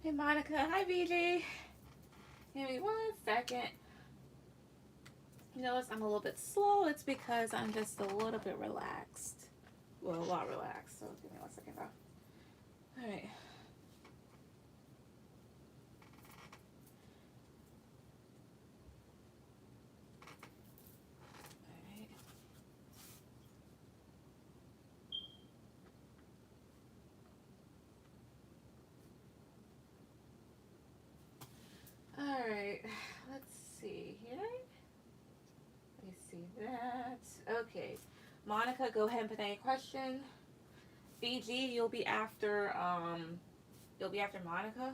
Hey Monica, hi BG. Give me 1 second. You notice I'm a little bit slow. It's because I'm just a little bit relaxed. Well, a lot relaxed. So give me 1 second though. All right. All right. Let's see here. Let me see that. Okay. Monica, go ahead and put any question. BG, you'll be after Monica.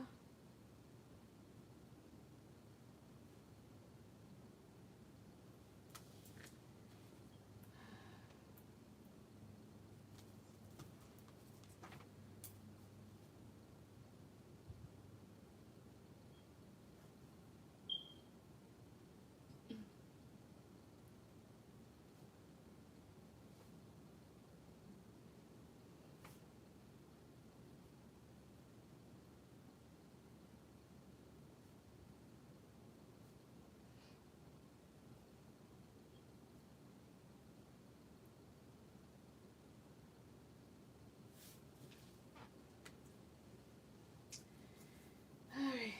All right.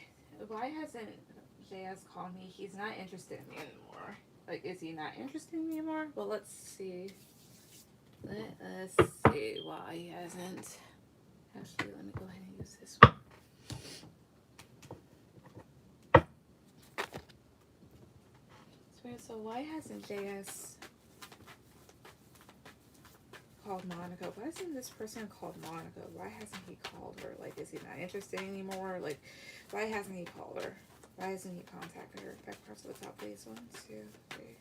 Why hasn't JS called me? He's not interested in me anymore. Like, is he not interested in me anymore? Well, let's see. Let us see why he hasn't. Actually, let me go ahead and use this one. So why hasn't JS called Monica? Why isn't this person called Monica? Why hasn't he called her? Like, is he not interested anymore? Like, why hasn't he called her? Why hasn't he contacted her? Back parts of the top, please. 1, 2, 3.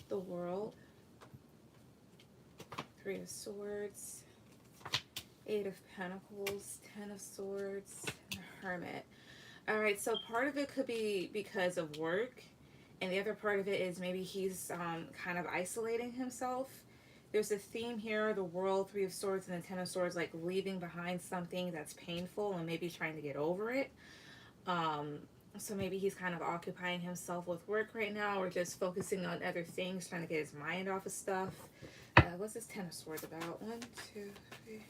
The World. 3 of Swords. 8 of Pentacles. 10 of Swords. And the Hermit. Alright, so part of it could be because of work. And the other part of it is maybe he's kind of isolating himself. There's a theme here, the World, 3 of Swords, and the 10 of Swords, like leaving behind something that's painful and maybe trying to get over it. So maybe he's kind of occupying himself with work right now, or just focusing on other things, trying to get his mind off of stuff. What's this 10 of Swords about? 1, 2, 3.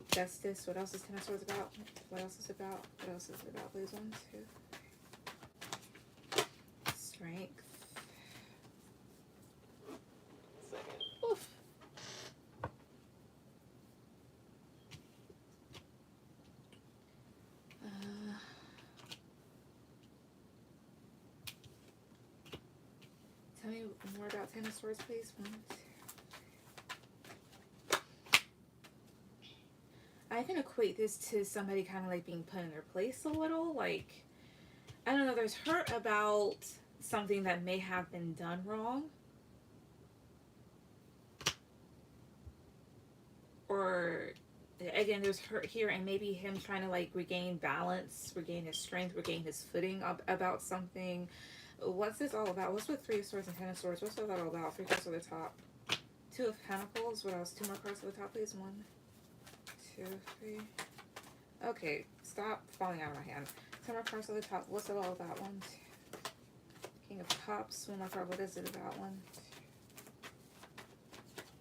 Justice. What else is 10 of Swords about? What else is it about? What else is it about, please? 1, 2. Strength. Second. Oof. Tell me more about 10 of Swords, please. 1, 2. I can equate this to somebody kind of like being put in their place a little. Like, I don't know, there's hurt about something that may have been done wrong. Or, again, there's hurt here, and maybe him trying to like regain balance, regain his strength, regain his footing about something. What's this all about? What's with 3 of Swords and 10 of Swords? What's that all about? 3 cards at the top. 2 of Pentacles. What else? 2 more cards at the top, please. 1, 2, 3. Okay, stop falling out of my hand. 10 more cards at the top. What's it all about? 1, 2. King of Cups. 1 more card. What is it about? 1,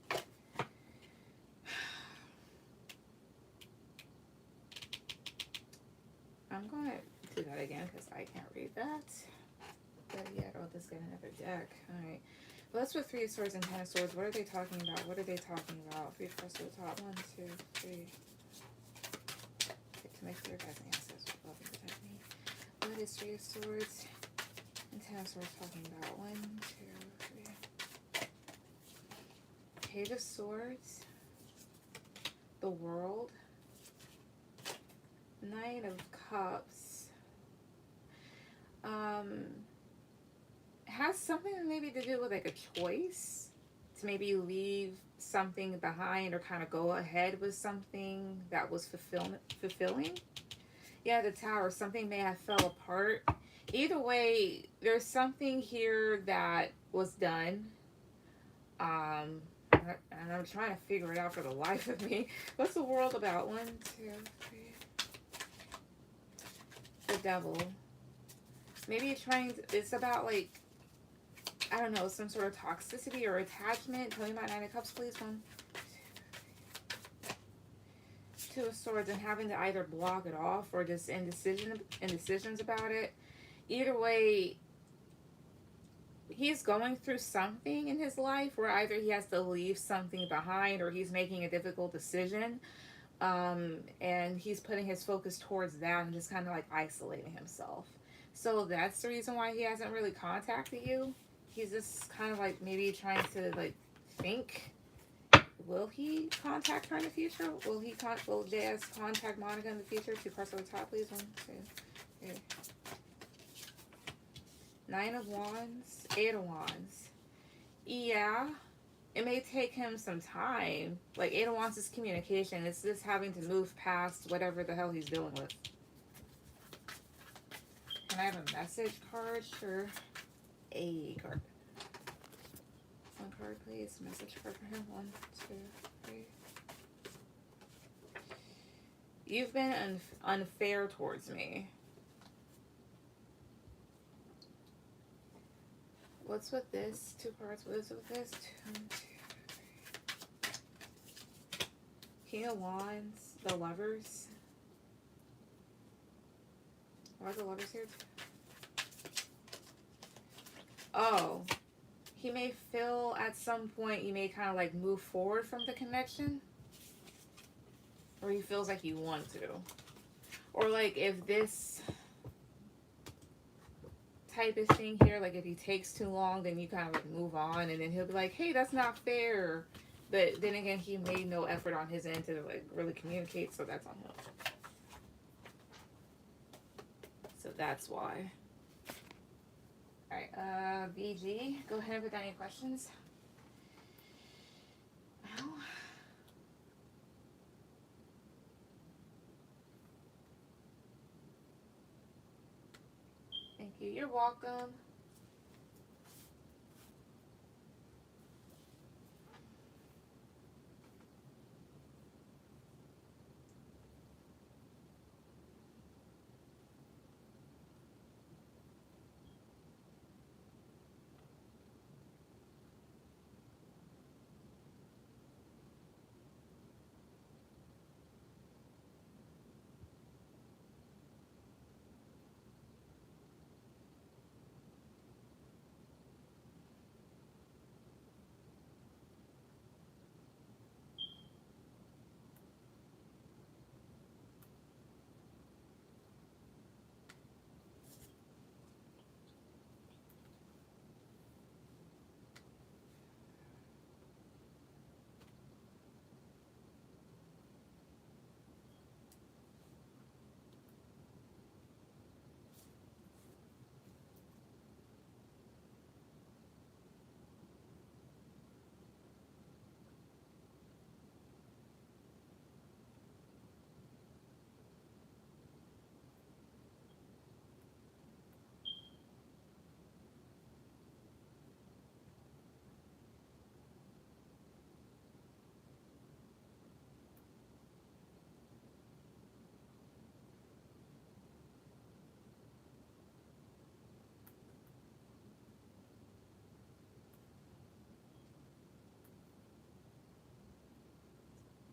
2. I'm going to do that again because I can't read that. But yeah, I'll just get another deck. Alright. Well, that's with 3 of Swords and 10 of Swords. What are they talking about? What are they talking about? 3 cards to the top. 1, 2, 3. Get to make sure guys and ancestors love and protect me. What is 3 of Swords and 10 of Swords talking about? 1, 2, 3. Page of Swords. The World. Knight of Cups. Has something maybe to do with like a choice to maybe leave something behind or kind of go ahead with something that was fulfilling. Yeah, the Tower, something may have fell apart. Either way, there's something here that was done. And I'm trying to figure it out for the life of me. What's the world about? 1, 2, 3. The devil. Maybe you're trying to, it's about like, I don't know, some sort of toxicity or attachment. Tell me about 9 of Cups, please. 1, 2 of Swords, and having to either block it off or just indecisions about it. Either way, he's going through something in his life where either he has to leave something behind or he's making a difficult decision. And he's putting his focus towards that and just kind of like isolating himself. So that's the reason why he hasn't really contacted you. He's just kind of like maybe trying to like think, will he contact her in the future? Will JS contact Monica in the future? 2 cards on the top, please. 1, 2, 3. 9 of Wands, 8 of Wands. Yeah, it may take him some time. Like 8 of Wands is communication. It's just having to move past whatever the hell he's dealing with. Can I have a message card? Sure. A card. 1 card, please. Message card for him. 1, 2, 3. You've been unfair towards me. What's with this? 2 cards. What is with this? 2, 2, 3. King of Wands. The Lovers. Why are the Lovers here? Oh. He may feel at some point you may kind of like move forward from the connection. Or he feels like you want to. Or like if this type of thing here, like if he takes too long, then you kind of like move on, and then he'll be like, hey, that's not fair. But then again, he made no effort on his end to like really communicate, so that's on him. So that's why. Alright, VG, go ahead and put down any questions. Ow. Thank you. You're welcome.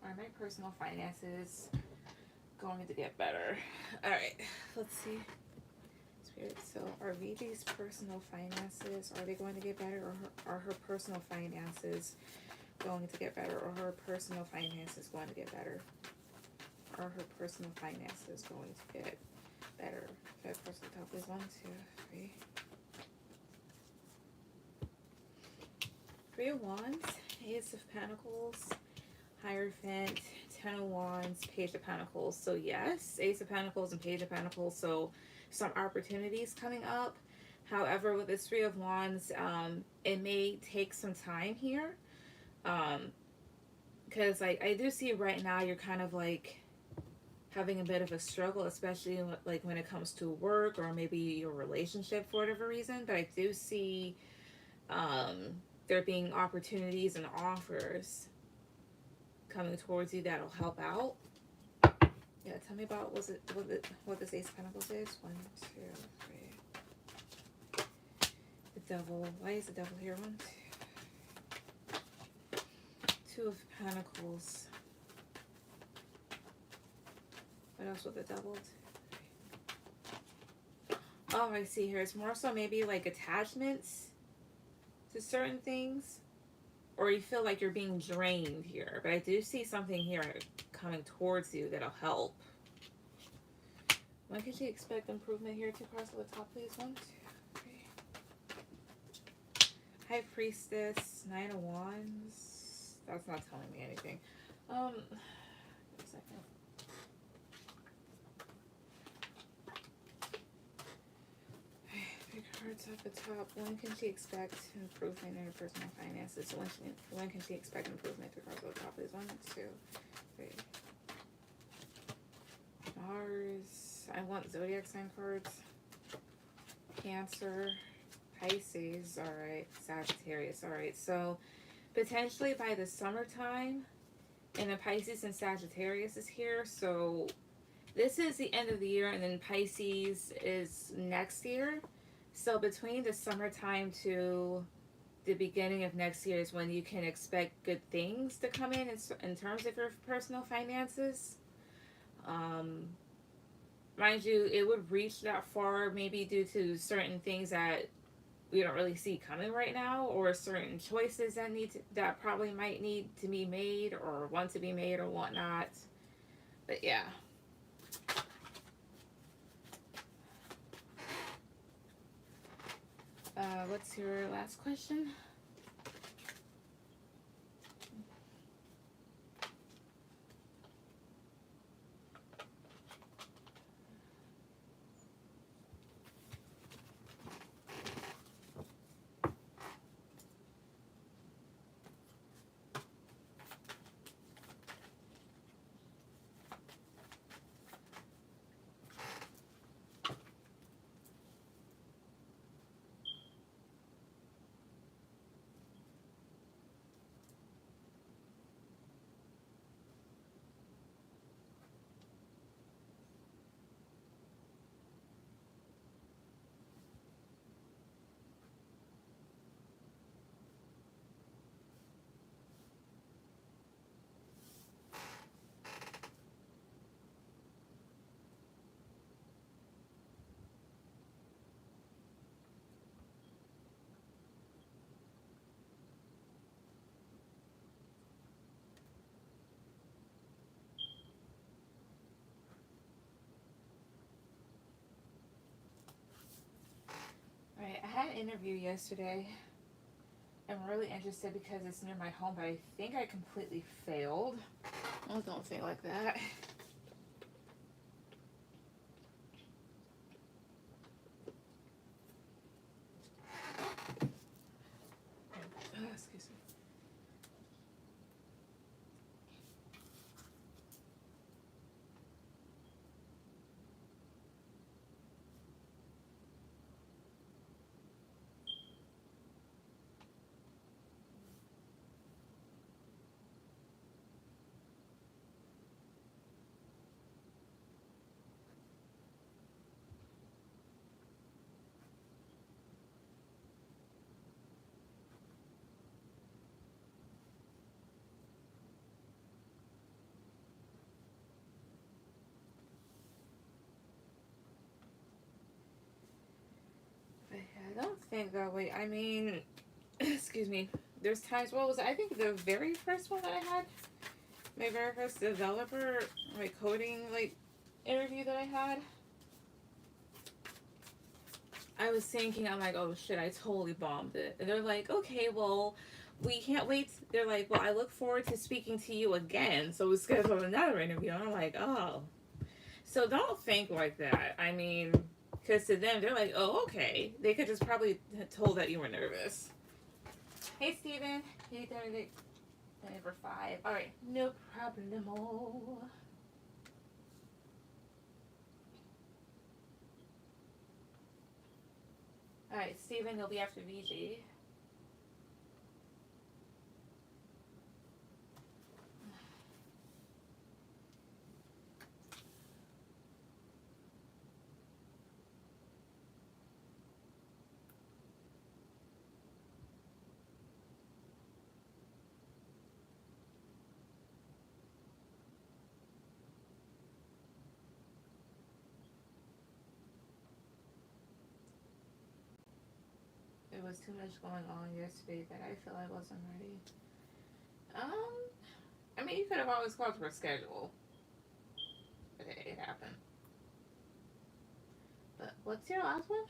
Are my personal finances going to get better? Alright, let's see. Spirit, so are VG's personal finances, are they going to get better, or are her personal finances going to get better, or her personal finances going to get better? Are her personal finances going to get better? Okay, personal top is 1, 2, 3. 3 of Wands, Ace of Pentacles, Hierophant, 10 of Wands, Page of Pentacles. So yes, Ace of Pentacles and Page of Pentacles. So some opportunities coming up. However, with this 3 of Wands, it may take some time here. Because I do see right now you're kind of like having a bit of a struggle, especially like when it comes to work or maybe your relationship for whatever reason. But I do see there being opportunities and offers coming towards you that'll help out. Yeah, tell me about what this Ace of Pentacles is. 1, 2, 3. The Devil. Why is the Devil here? 1, 2. 2 of Pentacles. What else with the Devil? 2, 3. Oh, I see here. It's more so maybe like attachments to certain things, or you feel like you're being drained here. But I do see something here coming towards you that'll help. When can she expect improvement here? 2 cards at the top, please. 1, 2, 3. High Priestess, 9 of Wands. That's not telling me anything. Wait a second. Big cards at the top. When can she expect improvement in her personal finances? When can she expect improvement? 3 cards at the top, please. 1, 2, 3. Mars. I want zodiac sign cards. Cancer. Pisces. Alright. Sagittarius. Alright. So potentially by the summertime, and the Pisces and Sagittarius is here. So this is the end of the year, and then Pisces is next year. So between the summertime to the beginning of next year is when you can expect good things to come in terms of your personal finances. Mind you, it would reach that far maybe due to certain things that we don't really see coming right now, or certain choices that probably might need to be made or want to be made or whatnot. But yeah. What's your last question? Alright, I had an interview yesterday. I'm really interested because it's near my home, but I think I completely failed. Oh, don't think like that. Excuse me. I don't think that way. I mean, excuse me. There's times, what was it? I think the very first one that I had, my very first developer, like coding, like interview that I had, I was thinking, I'm like, oh shit, I totally bombed it. And they're like, okay, well, we can't wait. They're like, well, I look forward to speaking to you again. So we scheduled another interview. And I'm like, oh. So don't think like that. I mean, because to them, they're like, oh, okay. They could just probably told that you were nervous. Hey, Steven. Hey, number 5. All right. No problemo. All right, Steven, you'll be after VG. There was too much going on yesterday that I feel I wasn't ready. I mean, you could have always called for a schedule, but it happened. But what's your last one?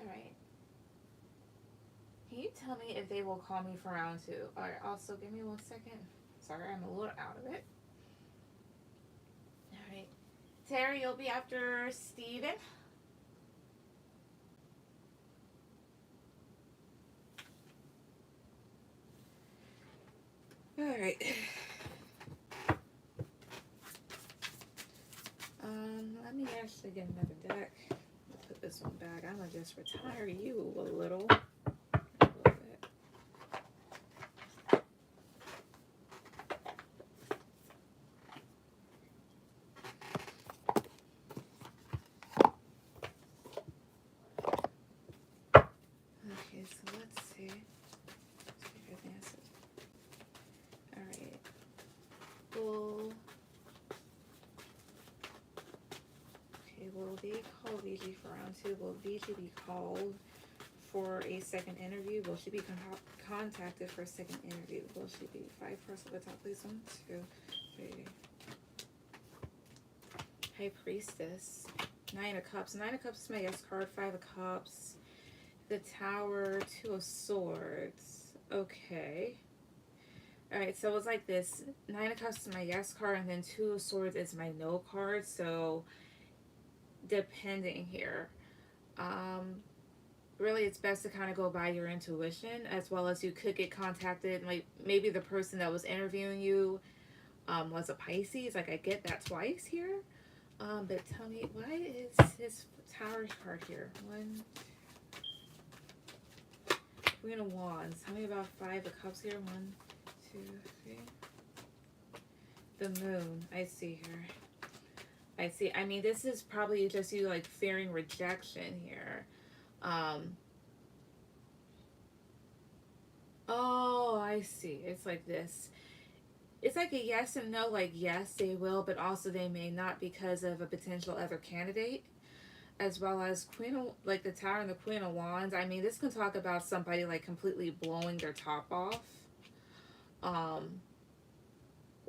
All right. Can you tell me if they will call me for round two? All right. Also, give me 1 second. Sorry, I'm a little out of it. All right. Terry, you'll be after Steven. All right. Let me actually get another deck. I'll put this one back. I'm gonna just retire you a little. Bit. Okay, so let's see. All right. Well. Will they call VG for round two? Will VG be called for a second interview? Will she be contacted for a second interview? Will she be 5 first at the top, please? 1, 2, 3. High Priestess. 9 of Cups. 9 of Cups is my yes card. 5 of Cups. The Tower. 2 of Swords. Okay. Alright, so it's like this. 9 of Cups is my yes card, and then 2 of Swords is my no card. So depending here, really it's best to kind of go by your intuition, as well as you could get contacted, like maybe the person that was interviewing you was a Pisces. Like I get that twice here, but tell me, why is his Tower card here? 1, Queen of Wands. Tell me about 5 of Cups here. 1, 2, 3. The Moon. I see here. I see. I mean, this is probably just you like fearing rejection here. Oh, I see. It's like this. It's like a yes and no, like yes, they will, but also they may not because of a potential other candidate, as well as Queen of, like the Tower and the Queen of Wands. I mean, this can talk about somebody like completely blowing their top off.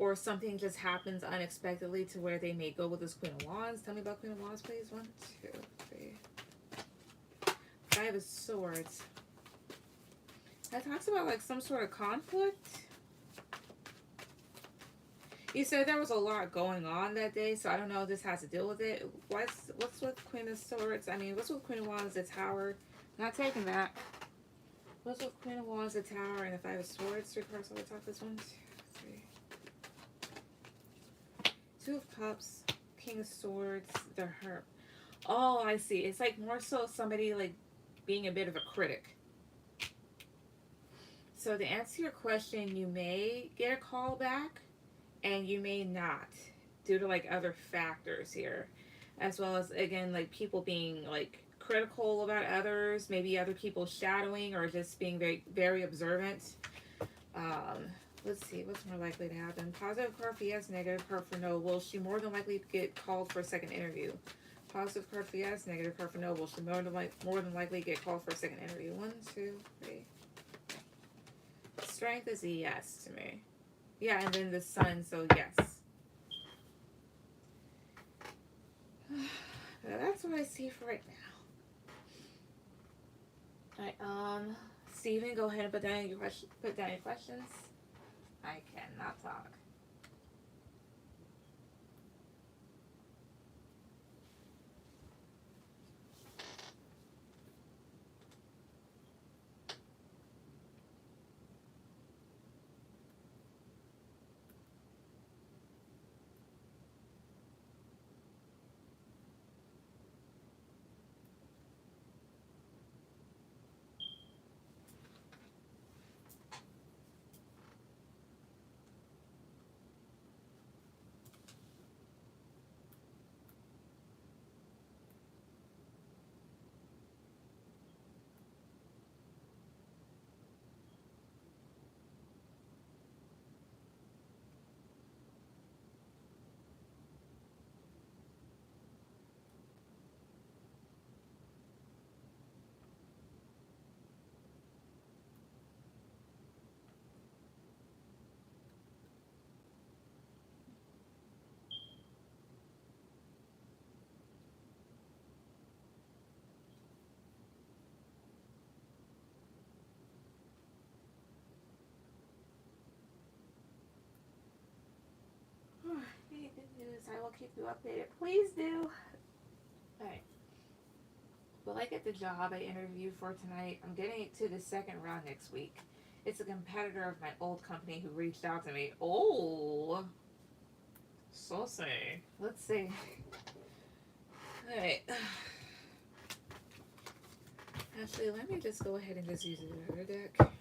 Or something just happens unexpectedly to where they may go with this Queen of Wands. Tell me about Queen of Wands, please. 1, 2, 3. 5 of Swords. That talks about like some sort of conflict. You said there was a lot going on that day, so I don't know if this has to deal with it. What's with Queen of Swords? I mean, what's with Queen of Wands, the Tower? Not taking that. What's with Queen of Wands, the Tower, and the 5 of Swords? 3 cards over the top. This 1, 2, Two of Cups, King of Swords, the Herb. Oh, I see. It's like more so somebody like being a bit of a critic. So to answer your question, you may get a call back and you may not due to like other factors here, as well as again like people being like critical about others, maybe other people shadowing or just being very observant. um let's see what's more likely to happen. Positive card for yes, negative card for no. Will she more than likely get called for a second interview? Positive card for yes, negative card for no. Will she more than likely get called for a second interview? 1, 2, 3. Strength is a yes to me. Yeah, and then the sun, so yes. That's what I see for right now. Alright, Steven, go ahead and put down your questions. I cannot talk. Hey, good news. I will keep you updated. Please do. Alright. Will I get the job I interviewed for tonight? I'm getting it to the second round next week. It's a competitor of my old company who reached out to me. Oh, saucy. Let's see. Alright. Actually, let me just go ahead and just use the other deck.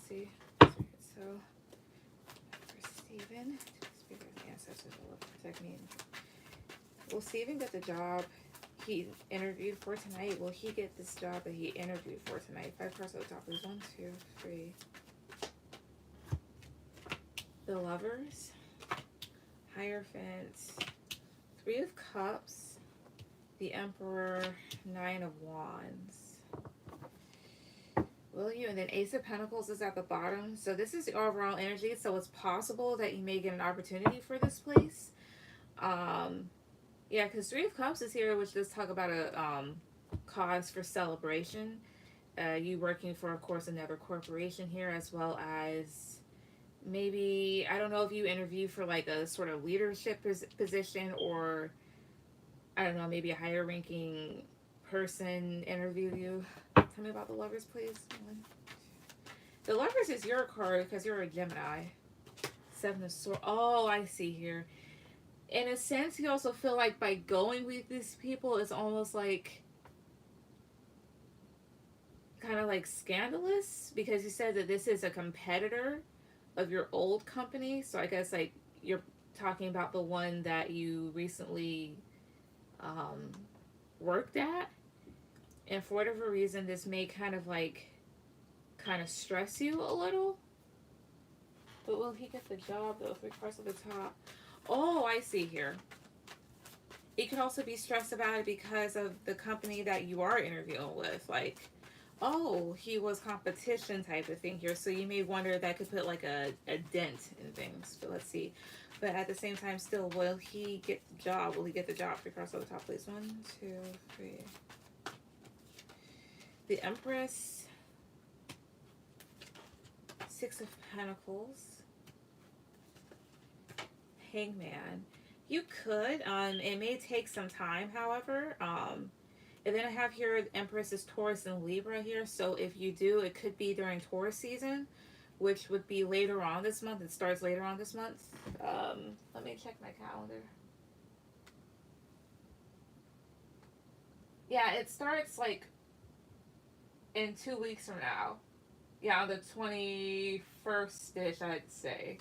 See. So, for Steven, speak of the ancestors will protect me. Will Steven get the job he interviewed for tonight? Will he get this job that he interviewed for tonight? 5 cards at the top. There's 1, 2, 3. The Lovers, Hierophant, 3 of Cups, the Emperor, 9 of Wands. Will you? And then Ace of Pentacles is at the bottom. So this is the overall energy. So it's possible that you may get an opportunity for this place. Yeah, because 3 of Cups is here, which does talk about a cause for celebration. You working for, of course, another corporation here, as well as maybe, I don't know if you interview for like a sort of leadership position, or I don't know, maybe a higher ranking person interview you. Tell me about the Lovers, please. The Lovers is your card because you're a Gemini. 7 of Swords. Oh, I see here. In a sense, you also feel like by going with these people, it's almost like kind of like scandalous, because you said that this is a competitor of your old company. So I guess like you're talking about the one that you recently worked at. And for whatever reason, this may kind of stress you a little. But will he get the job though? 3 cards at the top. Oh, I see here. It could also be stressed about it because of the company that you are interviewing with. Like, oh, he was competition type of thing here. So you may wonder that could put like a dent in things. But let's see. But at the same time, still, will he get the job? Will he get the job? 3 cards at the top, please. 1, 2, 3. The Empress, Six of Pentacles. Hangman. You could. It may take some time, however. And then I have here the Empress is Taurus and Libra here. So if you do, it could be during Taurus season, which would be later on this month. It starts later on this month. Let me check my calendar. Yeah, it starts like in 2 weeks from now. Yeah, on the 21st-ish, I'd say.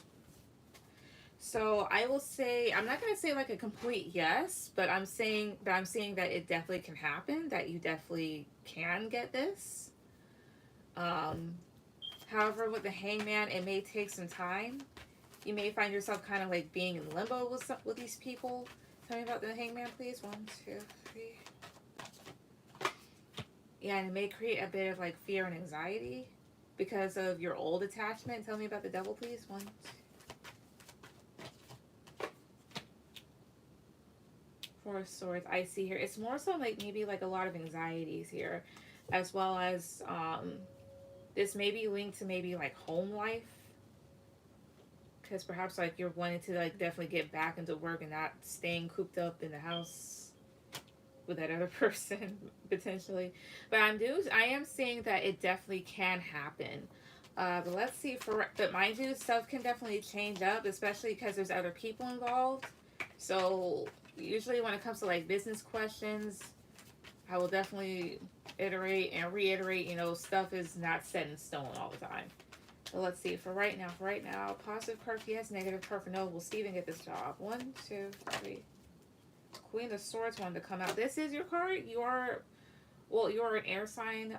So I will say, I'm not gonna say like a complete yes, but I'm saying that it definitely can happen. That you definitely can get this. Um, However, with the Hangman, it may take some time. You may find yourself kind of like being in limbo with these people. Tell me about the Hangman, please. 1, 2, 3. Yeah, and it may create a bit of like fear and anxiety because of your old attachment. Tell me about the Devil, please. 1, 2. 4 of Swords. I see here. It's more so like maybe like a lot of anxieties here, as well as this may be linked to maybe like home life, because perhaps like you're wanting to like definitely get back into work and not staying cooped up in the house with that other person potentially. But I am saying that it definitely can happen. But let's see, but mind you, stuff can definitely change up, especially because there's other people involved. So usually when it comes to like business questions, I will definitely iterate and reiterate, stuff is not set in stone all the time. But let's see, for right now, positive card for yes, negative card for no. Will Steven get this job? 1, 2, 3. Queen of Swords wanted to come out. This is your card. You're an air sign.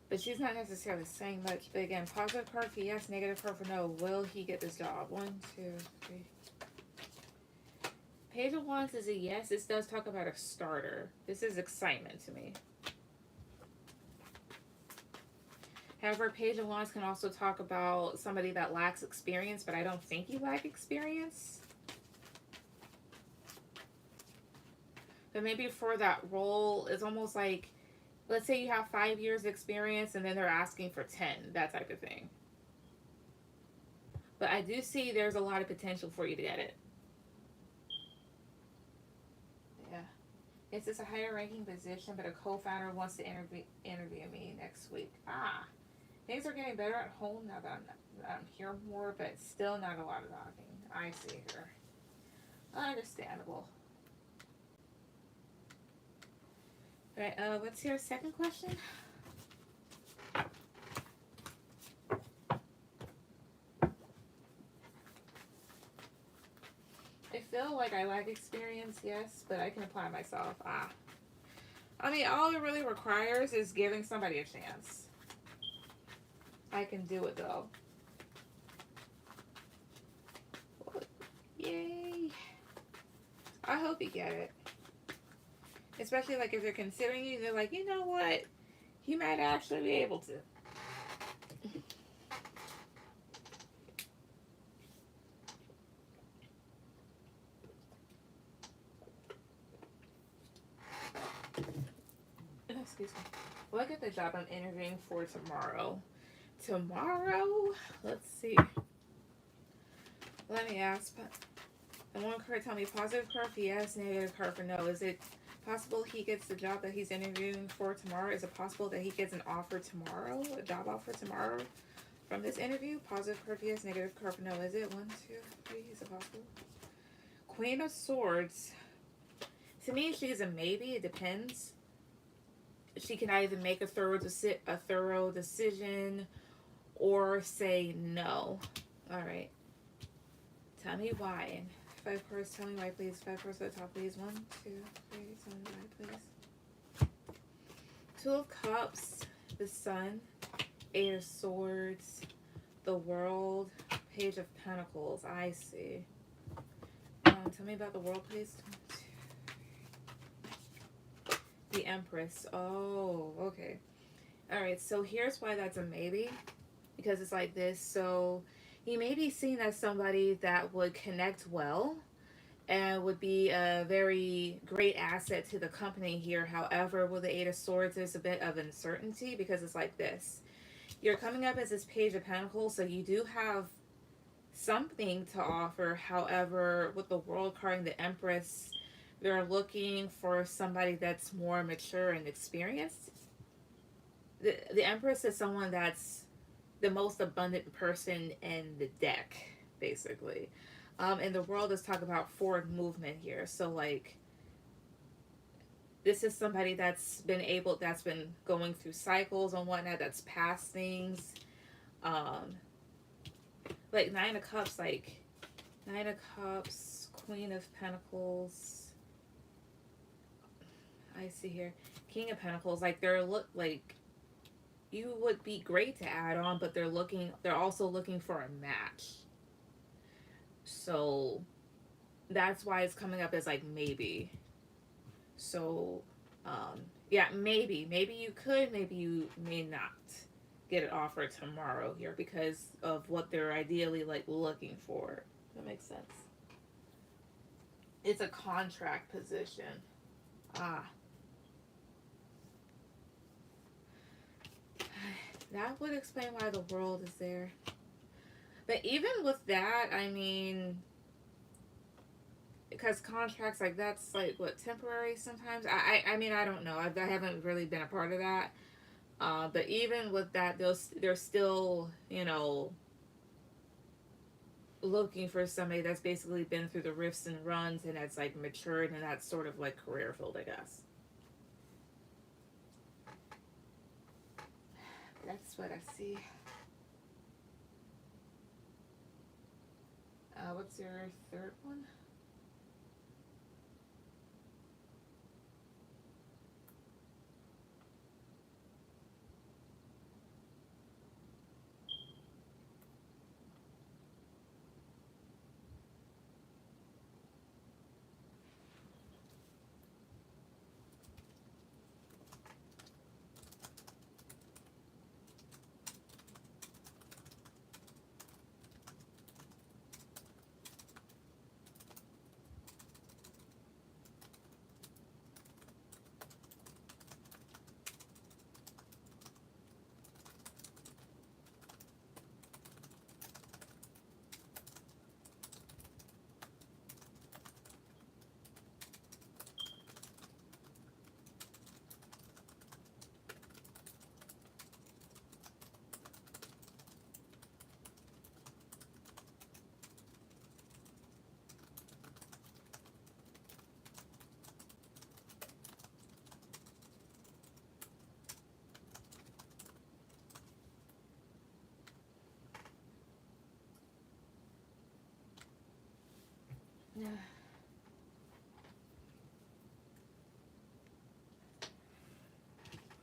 But she's not necessarily saying much. But again, positive card for yes, negative card for no. Will he get this job? 1, 2, 3. Page of Wands is a yes. This does talk about a starter. This is excitement to me. However, Page of Wands can also talk about somebody that lacks experience, but I don't think you lack experience. But maybe for that role, it's almost like, let's say you have 5 years experience and then they're asking for 10, that type of thing. But I do see there's a lot of potential for you to get it. Yeah. It's just a higher ranking position, but a co-founder wants to interview me next week. Things are getting better at home now that I'm here more, but still not a lot of talking. I see her. Understandable. Alright, what's your second question? I feel like I lack experience, yes, but I can apply myself. I mean, all it really requires is giving somebody a chance. I can do it, though. Yay. I hope you get it. Especially, like, if they're considering you, they're like, you know what? You might actually be able to. Excuse me. Look at the job I'm interviewing for tomorrow. Let's see. Let me ask. And one card tell me positive card for yes, negative card for no. Is it possible he gets the job that he's interviewing for tomorrow? Is it possible that he gets an offer tomorrow? A job offer tomorrow from this interview? Positive card for yes, negative card for no. Is it 1, 2, 3? Is it possible? Queen of Swords. To me, she's a maybe. It depends. She can either make a thorough decision or say no. All right. Tell me why. 5 cards, tell me why, please. 5 cards at the top, please. 1, 2, 3, tell me why, please. 2 of Cups, the Sun, 8 of Swords, the World, Page of Pentacles. I see. Tell me about the World, please. 1, 2, 3. The Empress. Oh, okay. All right, so here's why that's a maybe. Because it's like this. So he may be seen as somebody that would connect well and would be a very great asset to the company here. However, with the 8 of Swords, there's a bit of uncertainty because it's like this. You're coming up as this Page of Pentacles, so you do have something to offer. However, with the World card and the Empress, they're looking for somebody that's more mature and experienced. The Empress is someone that's the most abundant person in the deck, basically. And the World is talking about forward movement here. So, like, this is somebody that's been going through cycles and whatnot, that's past things. Um, like Nine of Cups, Queen of Pentacles. I see here, King of Pentacles. Like like you would be great to add on, but they're also looking for a match. So that's why it's coming up as like maybe. So yeah, maybe you could, maybe you may not get an offer tomorrow here because of what they're ideally like looking for. That makes sense. It's a contract position. Ah, that would explain why the World is there. But even with that, I mean, because contracts like that's like what, temporary sometimes. I mean, I don't know. I haven't really been a part of that. But even with that, they're still, looking for somebody that's basically been through the rifts and runs and that's like matured and that's sort of like career field, I guess. That's what I see. What's your third one? Yeah.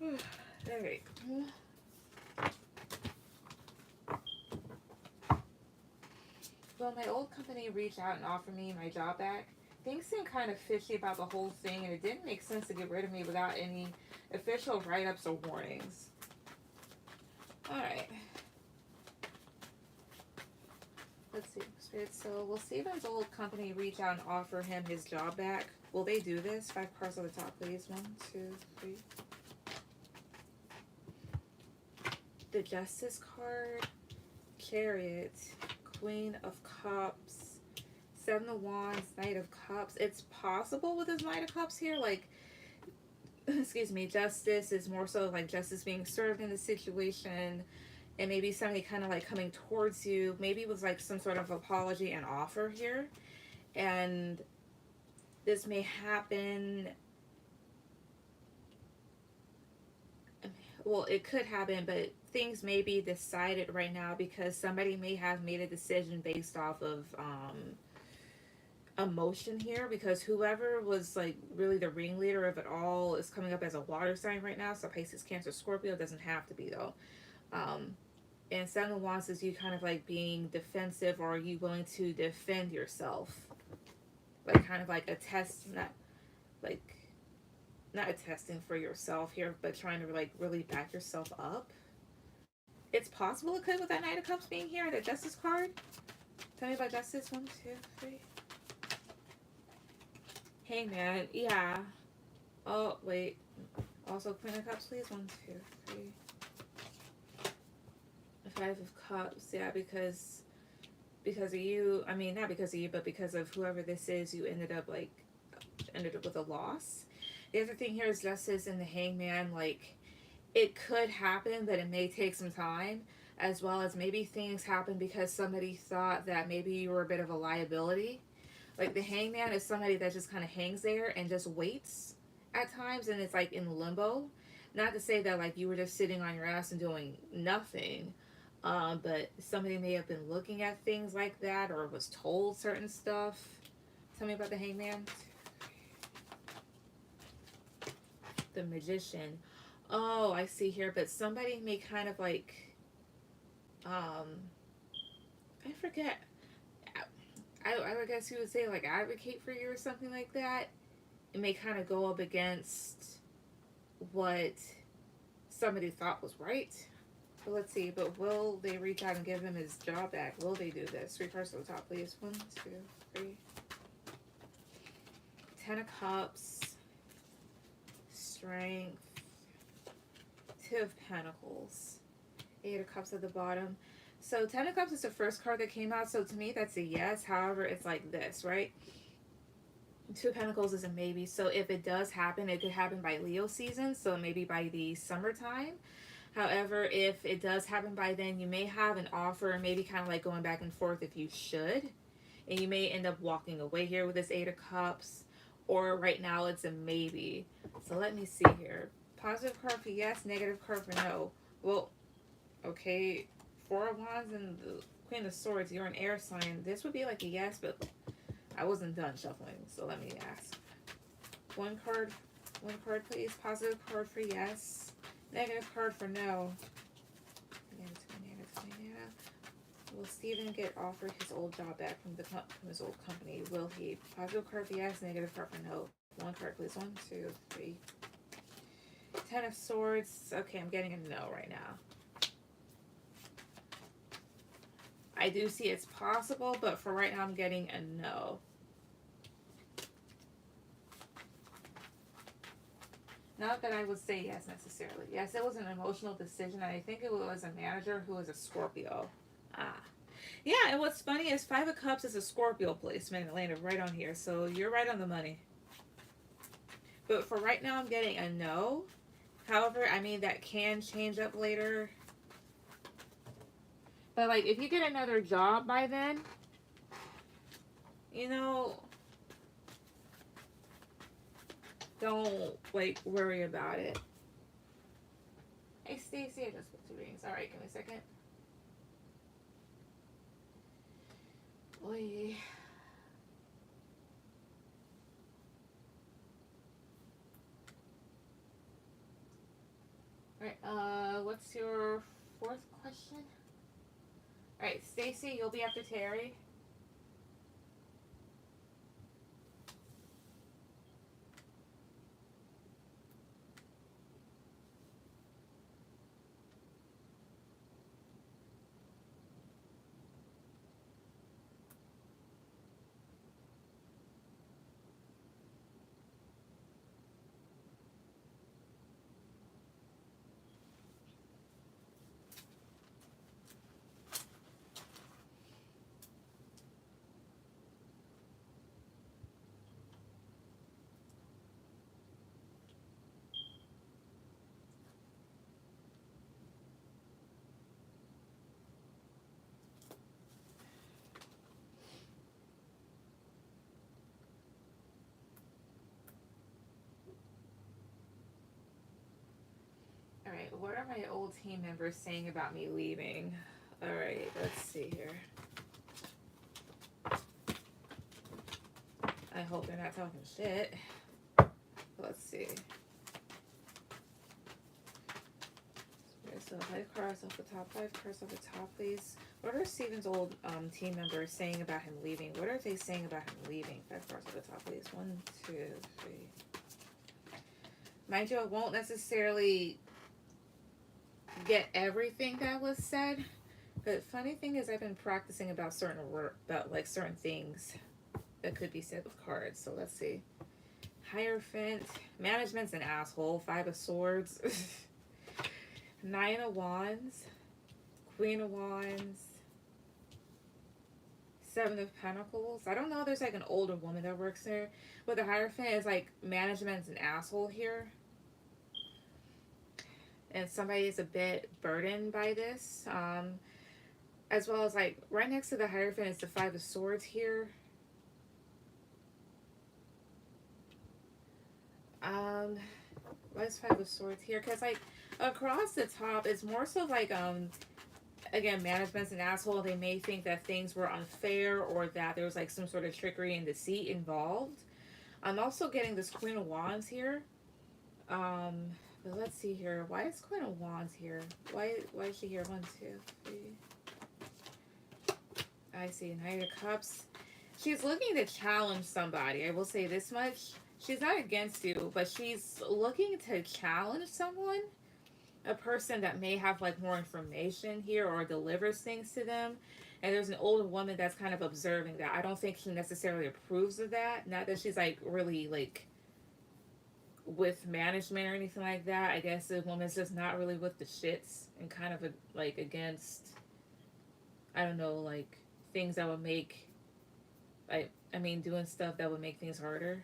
All right. Well, my old company reached out and offered me my job back. Things seemed kind of fishy about the whole thing, and it didn't make sense to get rid of me without any official write ups or warnings. Alright. Let's see. So, will Steven's old company reach out and offer him his job back? Will they do this? 5 cards on the top, please. 1, 2, 3. The Justice card, Chariot, Queen of Cups, 7 of Wands, Knight of Cups. It's possible with his Knight of Cups here, like, excuse me, justice is more so like justice being served in the situation, and maybe somebody kind of like coming towards you, maybe it was like some sort of apology and offer here, and this may happen. Well, it could happen, but things may be decided right now because somebody may have made a decision based off of emotion here, because whoever was like really the ringleader of it all is coming up as a water sign right now. So Pisces, Cancer, Scorpio, doesn't have to be though. um and Seven of Wands is you kind of like being defensive, or are you willing to defend yourself, like kind of like a test, not like not a testing for yourself here, but trying to like really back yourself up. It's possible it could with that Knight of Cups being here, the Justice card. Tell me about Justice. 1, 2, 3. Hangman, yeah. Oh, wait. Also, Queen of Cups, please. 1, 2, 3. Five of Cups, yeah, because of you. I mean, not because of you, but because of whoever this is, you ended up with a loss. The other thing here is Justice and the Hangman. Like, it could happen, but it may take some time. As well as maybe things happen because somebody thought that maybe you were a bit of a liability. Like the Hangman is somebody that just kind of hangs there and just waits at times, and it's like in limbo. Not to say that like you were just sitting on your ass and doing nothing, but somebody may have been looking at things like that or was told certain stuff. Tell me about the Hangman. The Magician. Oh, I see here, but somebody may kind of like, I forget. I guess you would say like advocate for you or something like that. It may kind of go up against what somebody thought was right. But let's see. But will they reach out and give him his job back? Will they do this? Three cards to the top, please. 1, 2, 3. 10 of Cups. Strength. 2 of Pentacles. 8 of Cups at the bottom. So 10 of Cups is the first card that came out. So to me, that's a yes. However, it's like this, right? 2 of Pentacles is a maybe. So if it does happen, it could happen by Leo season. So maybe by the summertime. However, if it does happen by then, you may have an offer, maybe kind of like going back and forth if you should. And you may end up walking away here with this 8 of Cups. Or right now, it's a maybe. So let me see here. Positive card for yes, negative card for no. Well, okay. 4 of Wands and the Queen of Swords, you're an air sign. This would be like a yes, but I wasn't done shuffling, so let me ask. One card please. Positive card for yes. Negative card for no. Will Steven get offered his old job back from his old company? Will he? Positive card for yes, negative card for no. One card please. 1, 2, 3. 10 of Swords. Okay, I'm getting a no right now. I do see it's possible, but for right now, I'm getting a no. Not that I would say yes necessarily. Yes, it was an emotional decision. I think it was a manager who was a Scorpio. Ah. Yeah, and what's funny is 5 of Cups is a Scorpio placement. It landed right on here, so you're right on the money. But for right now, I'm getting a no. However, I mean, that can change up later. But, like, if you get another job by then, you know, don't, like, worry about it. Hey, Stacey, I just put 2 rings. All right, give me a second. Oy. All right, what's your 4th question? All right, Stacey, you'll be after Terry. All right, what are my old team members saying about me leaving? All right, let's see here. I hope they're not talking shit. Let's see. Okay, so 5 cards off the top, 5 cards off the top, please. What are Steven's old team members saying about him leaving? What are they saying about him leaving? 5 cards off the top, please. 1, 2, 3. Mind you, I won't necessarily get everything that was said, but funny thing is I've been practicing about certain things that could be said with cards. So let's see. Hierophant. Management's an asshole. 5 of Swords. 9 of Wands. Queen of Wands, Seven of Pentacles. I don't know if there's like an older woman that works there, but the Hierophant is like management's an asshole here. And somebody is a bit burdened by this. As well as like right next to the Hierophant is the Five of Swords here. What's Five of Swords here? Because like across the top, it's more so like again, management's an asshole. They may think that things were unfair or that there was like some sort of trickery and deceit involved. I'm also getting this Queen of Wands here. But let's see here. Why is Queen of Wands here? Why is she here? 1, 2, 3. I see Knight of Cups. She's looking to challenge somebody. I will say this much. She's not against you, but she's looking to challenge someone. A person that may have like more information here or delivers things to them. And there's an older woman that's kind of observing that. I don't think she necessarily approves of that. Not that she's like really like with management or anything like that. I guess the woman's just not really with the shits and kind of like against, I don't know, like things that would make, I mean, doing stuff that would make things harder.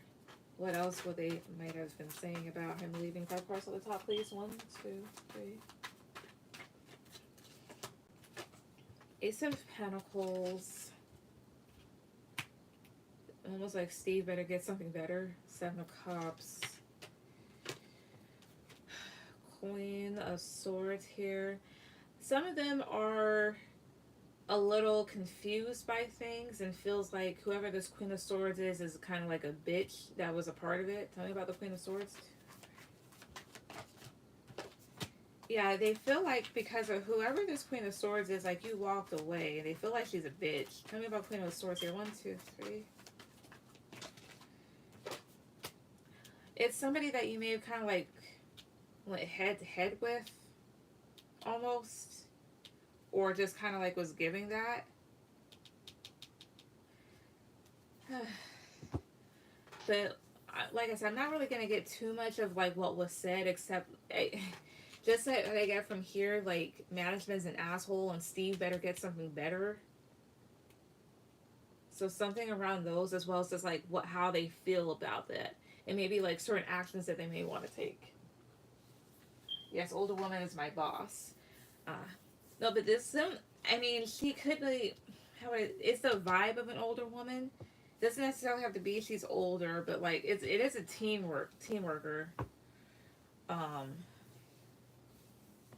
What else would they might have been saying about him leaving? 5 cards at the top, please. 1, 2, 3. Ace of Pentacles. Almost like Steve better get something better. 7 of Cups. Queen of Swords here. Some of them are a little confused by things and feels like whoever this Queen of Swords is kind of like a bitch that was a part of it. Tell me about the Queen of Swords. Yeah, they feel like because of whoever this Queen of Swords is, like you walked away and they feel like she's a bitch. Tell me about Queen of Swords here. 1, 2, 3. It's somebody that you may have kind of like went head to head with almost. Or just kind of like was giving that. But like I said, I'm not really going to get too much of like what was said, except just that I get from here, like management's an asshole and Steve better get something better. So something around those, as well as just like how they feel about that. And maybe like certain actions that they may want to take. Yes, older woman is my boss. No, but this, I mean, she could be, it's the vibe of an older woman. Doesn't necessarily have to be she's older, but like it is a teamworker.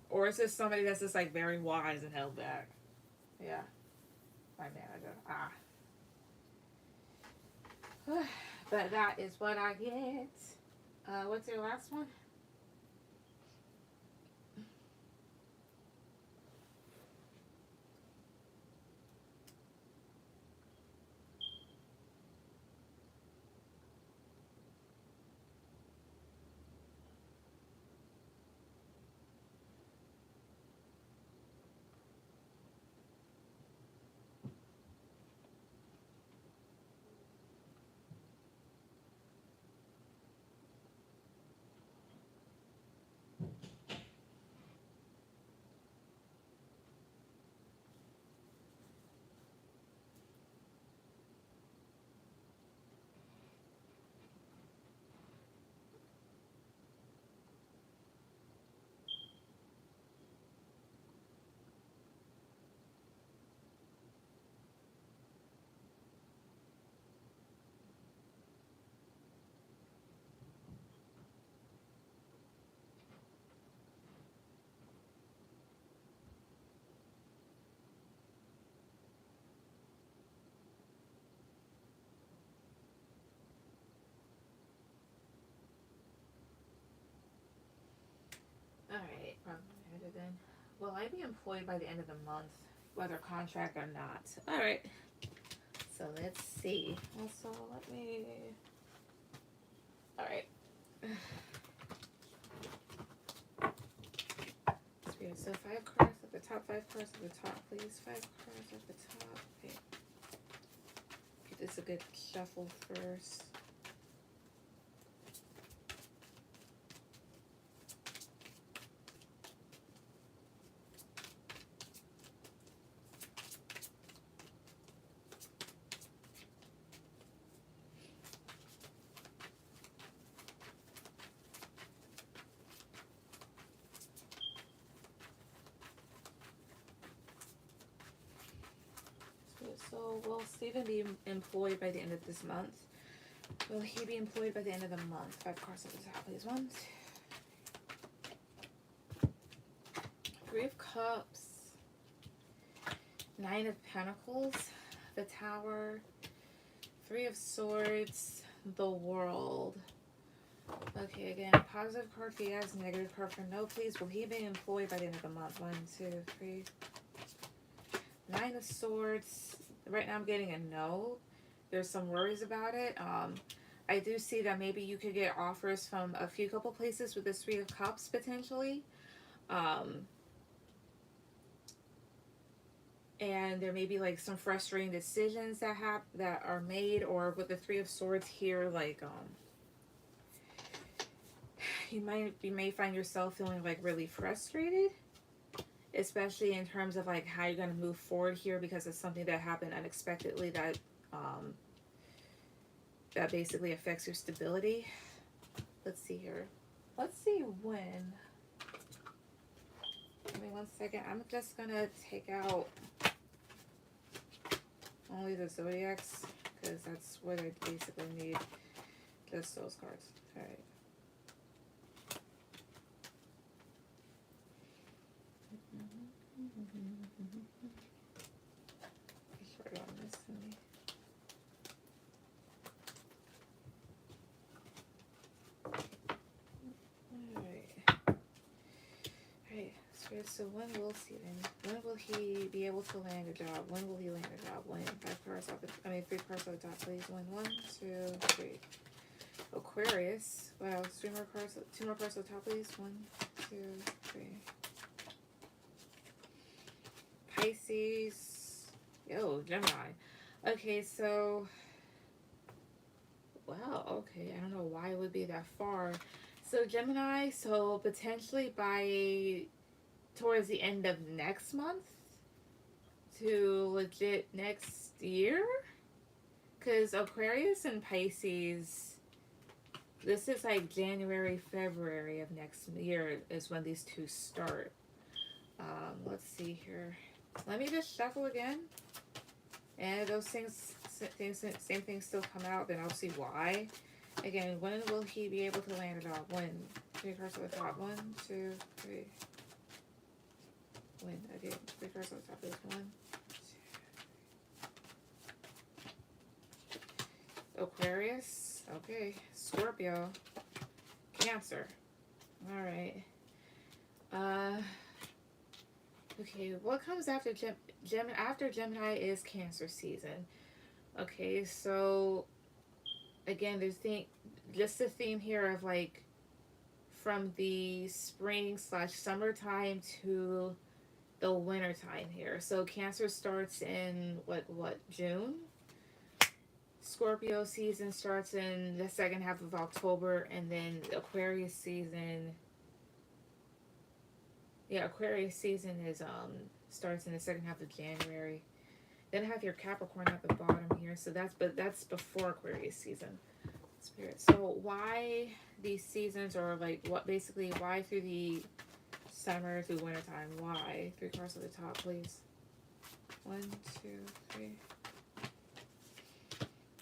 Or it's just somebody that's just like very wise and held back. Yeah, my manager. But that is what I get. What's your last one? Alright, then. Will I be employed by the end of the month, whether contract or not? Alright. So let's see. Also, let me. Alright. So 5 cards at the top, 5 cards at the top, please. 5 cards at the top. Okay. Give this a good shuffle first. So will Stephen be employed by the end of this month? Will he be employed by the end of the month? 5 cards at the top, please. 1, 2. 3 of Cups. 9 of Pentacles. The Tower. 3 of Swords. The World. Okay, again, positive card for yes, negative card for no, please. Will he be employed by the end of the month? 1, 2, 3. 9 of Swords. Right now I'm getting a no. There's some worries about it. I do see that maybe you could get offers from a few couple places with this 3 of Cups potentially. And there may be like some frustrating decisions that are made, or with the 3 of Swords here, like you may find yourself feeling like really frustrated, especially in terms of like how you're going to move forward here, because it's something that happened unexpectedly that that basically affects your stability. Let's see here. Let's see when. Give me 1 second. I'm just gonna take out only the zodiacs, because that's what I basically need. Just those cards. All right. Sorry on this to me. So when will Steven, when will he be able to land a job? When will he land a job? When? 5 cards off the, 3 cards off the top, please. 1, 2, 3. Aquarius. Wow, 2 more cards off the top, please. 1, 2, 3. Pisces. Yo, Gemini. Okay, so, wow, okay. I don't know why it would be that far. So Gemini, so potentially by towards the end of next month to legit next year, because Aquarius and Pisces, this is like January, February of next year is when these two start. Let's see here. Let me just shuffle again, and those things same things still come out, then I'll see why. Again, when will he be able to land a job? When? 3 cards at the top. 1, 2, 3. When? Again, 3 cards on the top of this. 1, 2. Aquarius. Okay. Scorpio. Cancer. Alright. Okay, what comes after Gemini? After Gemini is Cancer season. Okay, so again, there's just the theme here of like from the spring / summertime to the winter time here. So Cancer starts in what June. Scorpio season starts in the second half of October, and then Aquarius season. Yeah, Aquarius season is starts in the second half of January. Then I have your Capricorn at the bottom here, so that's before Aquarius season. Spirit. So why these seasons, or like what basically why through the summer through winter time? Why? 3 cards at the top, please. 1, 2, 3.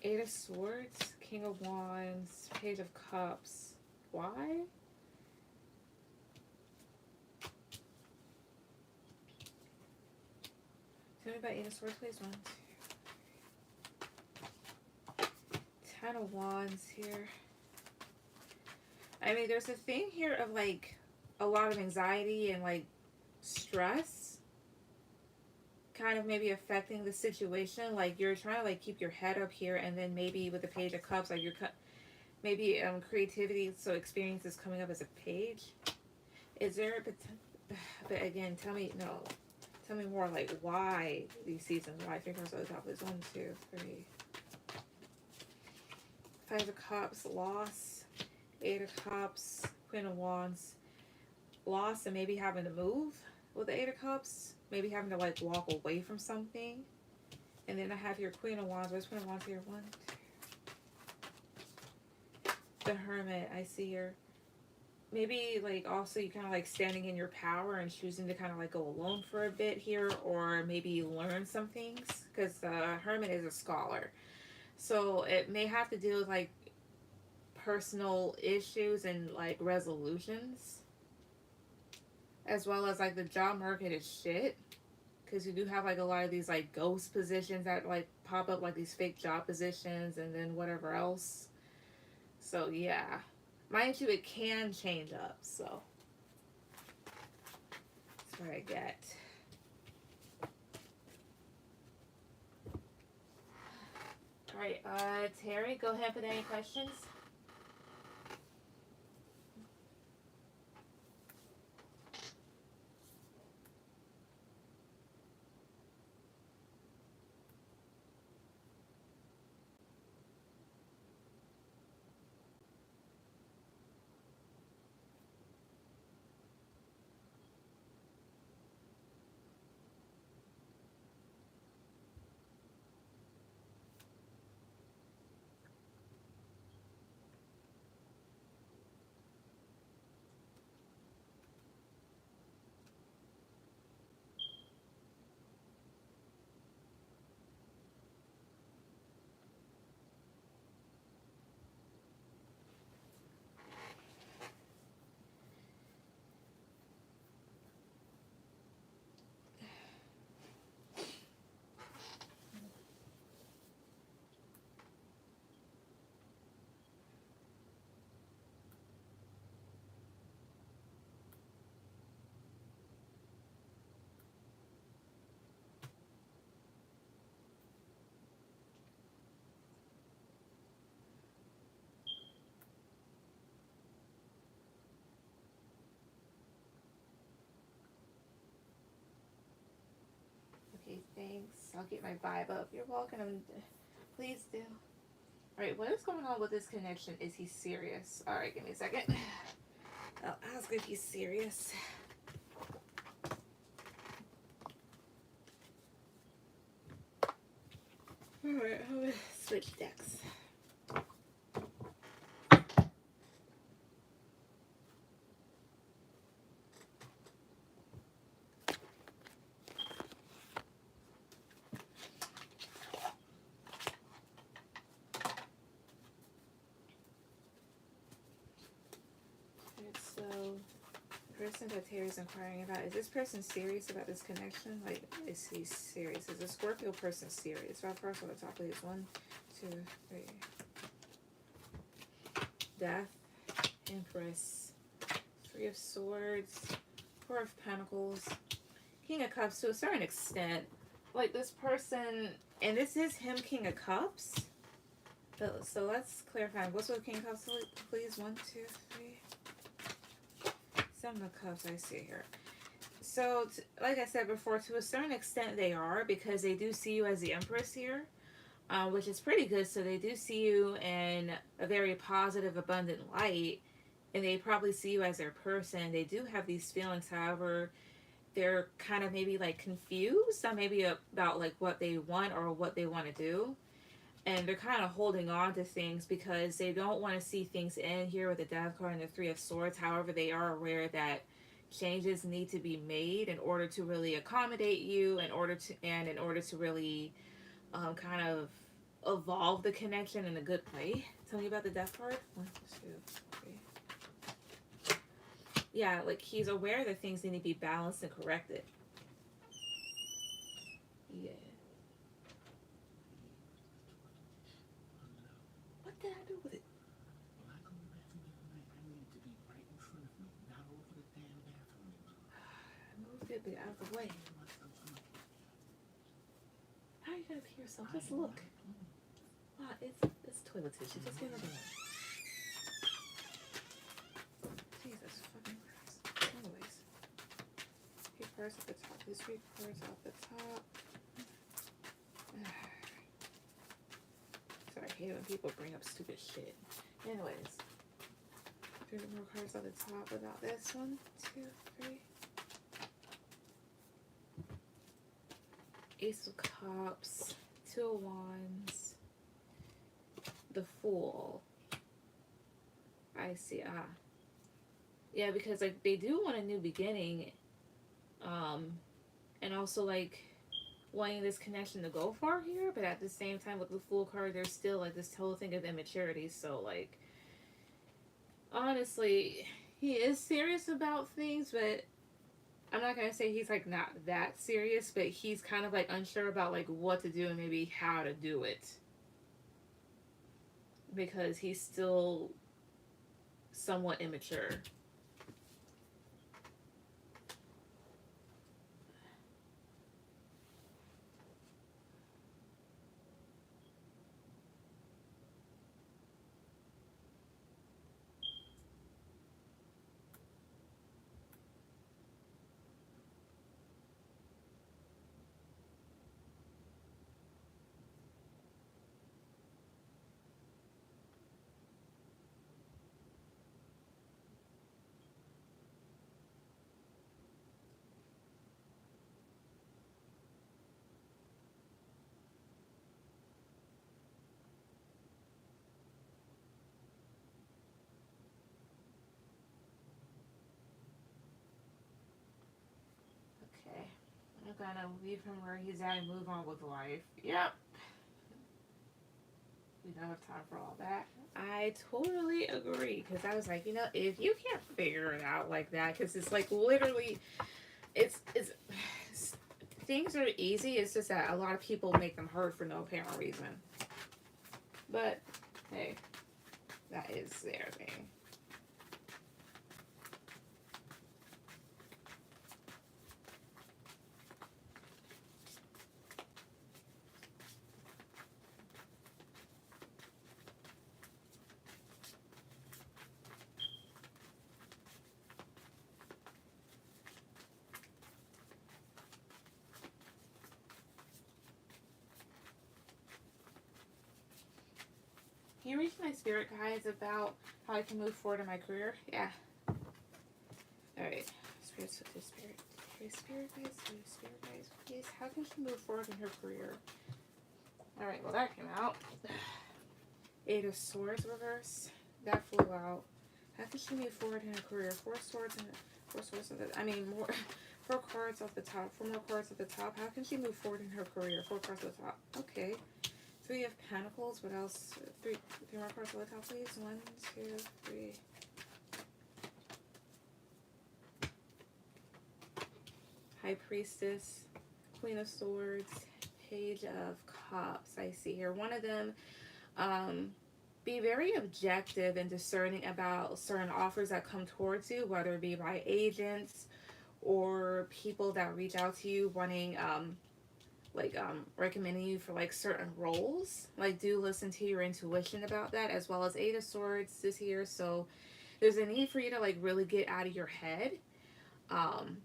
8 of Swords, King of Wands, Page of Cups. Why? Tell me about 8 of Swords, please. 1, 2. 10 of Wands here. I mean, there's a thing here of like a lot of anxiety and like stress kind of maybe affecting the situation. Like you're trying to like keep your head up here, and then maybe with the Page of Cups, like you're maybe creativity, so experience is coming up as a page. Is there a but again, tell me more, like why these seasons, why 3 cards at the top is 1, 2, 3. 5 of Cups, loss. 8 of Cups, Queen of Wands, loss, and maybe having to move with the 8 of Cups, maybe having to like walk away from something. And then I have your Queen of Wands. Where's Queen of Wands here? 1, 2. The Hermit, I see here. maybe like also you kind of like standing in your power and choosing to kind of like go alone for a bit here, or maybe learn some things, because Hermit is a scholar, so it may have to do with like personal issues and like resolutions, as well as like the job market is shit, because you do have like a lot of these like ghost positions that like pop up, like these fake job positions and then whatever else. So yeah, mind you, it can change up, so that's what I get. All right, Terry, go ahead with any questions. Okay, thanks. I'll get my vibe up. You're welcome. Please do. Alright, what is going on with this connection? Is he serious? Alright, give me a second. I'll ask if he's serious. Alright, I'm gonna switch decks. So, the person that Terry's inquiring about, is this person serious about this connection? Like, is he serious? Is the Scorpio person serious? So, first on the top, please. 1, 2, 3. Death, Empress, 3 of Swords, 4 of Pentacles, King of Cups to a certain extent. Like, this person, and this is him, King of Cups. So let's clarify. What's with King of Cups, please? 1, 2, 3. 7 of Cups, I see here. So, like I said before, to a certain extent they are, because they do see you as the Empress here, which is pretty good. So they do see you in a very positive, abundant light, and they probably see you as their person. They do have these feelings, however, they're kind of maybe like confused on maybe about like what they want or what they want to do. And they're kind of holding on to things because they don't want to see things end here with the Death card and the 3 of Swords. However, they are aware that changes need to be made in order to really accommodate you, in order to really kind of evolve the connection in a good way. Tell me about the Death card. 1, 2, 3. Yeah, like he's aware that things need to be balanced and corrected. Yeah. What did I do with it? When I go to the bathroom every night, I need it to be right in front of me, not over the damn bathroom. I moved it, but out of the way. How are you gonna pee yourself? Just look. Wow, it's toilet tissue. Just get it in. Jesus fucking Christ. Anyways. 3 cards at the top. These 3 cards off the top. Sorry, I hate when people bring up stupid shit. Anyways. 3 more cards on the top about this. 1, 2, 3. Ace of Cups. 2 of Wands. The Fool. I see. Yeah, because like they do want a new beginning, um, and also like wanting this connection to go far here, but at the same time with the Fool card, there's still like this whole thing of immaturity. So like honestly, he is serious about things, but I'm not gonna say he's like not that serious, but he's kind of like unsure about like what to do and maybe how to do it because he's still somewhat immature. Okay, I'm gonna leave him where he's at and move on with life. Yep, we don't have time for all that. I totally agree because I was like, you know, if you can't figure it out like that, because it's like literally, it's things are easy. It's just that a lot of people make them hard for no apparent reason. But hey, that is their thing. Can you reach my spirit guides about how I can move forward in my career? Yeah. Alright. Spirit, spirit. Okay, spirit guides, please. How can she move forward in her career? Alright, well that came out. Eight of Swords reverse. That flew out. How can she move forward in her career? Four swords and I mean more 4 cards off the top. 4 more cards at the top. How can she move forward in her career? 4 cards at the top. Okay. 3 of Pentacles. What else? Three more cards at the top, please. 1, 2, 3. High Priestess, Queen of Swords, Page of Cups. I see here. One of them, be very objective and discerning about certain offers that come towards you, whether it be by agents or people that reach out to you wanting, recommending you for like certain roles. Like, do listen to your intuition about that, as well as Eight of Swords this year. So there's a need for you to like really get out of your head. Um,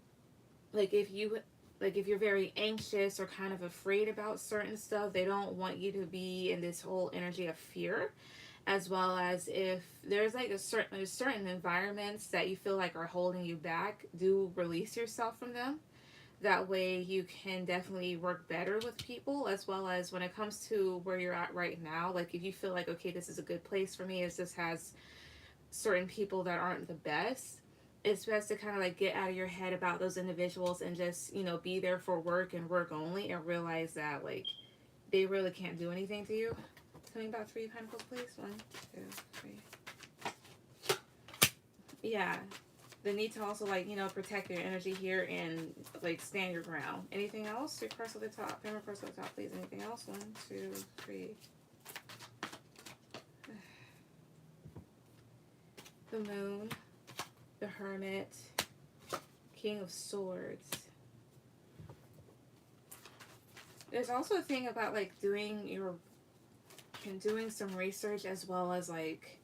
like if you're very anxious or kind of afraid about certain stuff, they don't want you to be in this whole energy of fear. As well as if there's like there's certain environments that you feel like are holding you back, do release yourself from them. That way you can definitely work better with people, as well as when it comes to where you're at right now. Like if you feel like, okay, this is a good place for me, it just has certain people that aren't the best, it's best to kind of like get out of your head about those individuals and just, you know, be there for work and work only, and realize that like they really can't do anything to you. Tell me about 3 of Pentacles, please. 1, 2, 3. Yeah. The need to also like, you know, protect your energy here and like stand your ground. Anything else? 3 cards at the top. 3 more cards at the top, please. Anything else? 1, 2, 3. The Moon, the Hermit, King of Swords. There's also a thing about like doing some research, as well as like,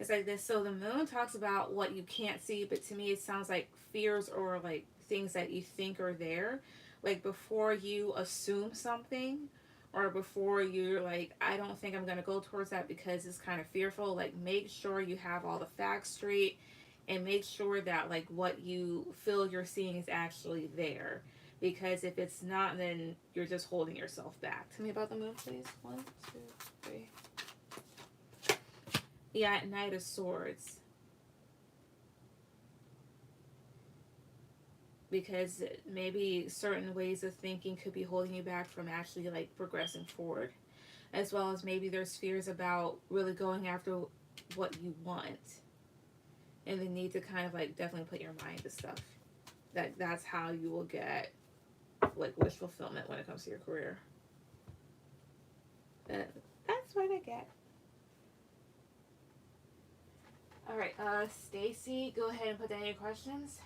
it's like this. So the Moon talks about what you can't see, but to me it sounds like fears or like things that you think are there. Like before you assume something, or before you're like, I don't think I'm going to go towards that because it's kind of fearful, like make sure you have all the facts straight, and make sure that like what you feel you're seeing is actually there. Because if it's not, then you're just holding yourself back. Tell me about the Moon, please. 1, 2, 3. Yeah, Knight of Swords. because maybe certain ways of thinking could be holding you back from actually like progressing forward, as well as maybe there's fears about really going after what you want, and the need to kind of like definitely put your mind to stuff. That's how you will get like wish fulfillment when it comes to your career. That, that's what I get. All right, Stacy, go ahead and put down your questions.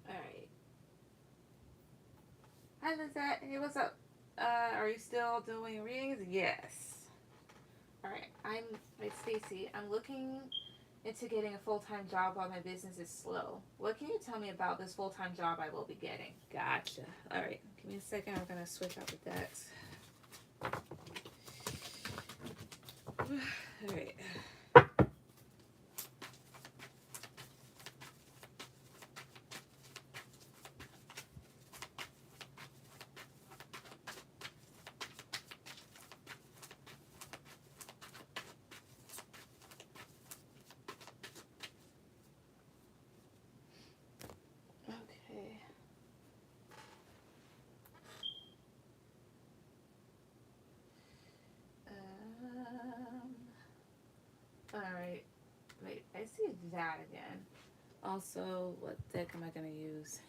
All right. Hi, Lizette. Hey, what's up? Are you still doing readings? Yes. All right. I'm like Stacy. I'm looking into getting a full-time job while my business is slow. What can you tell me about this full-time job I will be getting? Gotcha. All right. Give me a second. I'm gonna switch out the decks. All right. Okay. All right. Wait. I see that again. Also, what deck am I gonna use?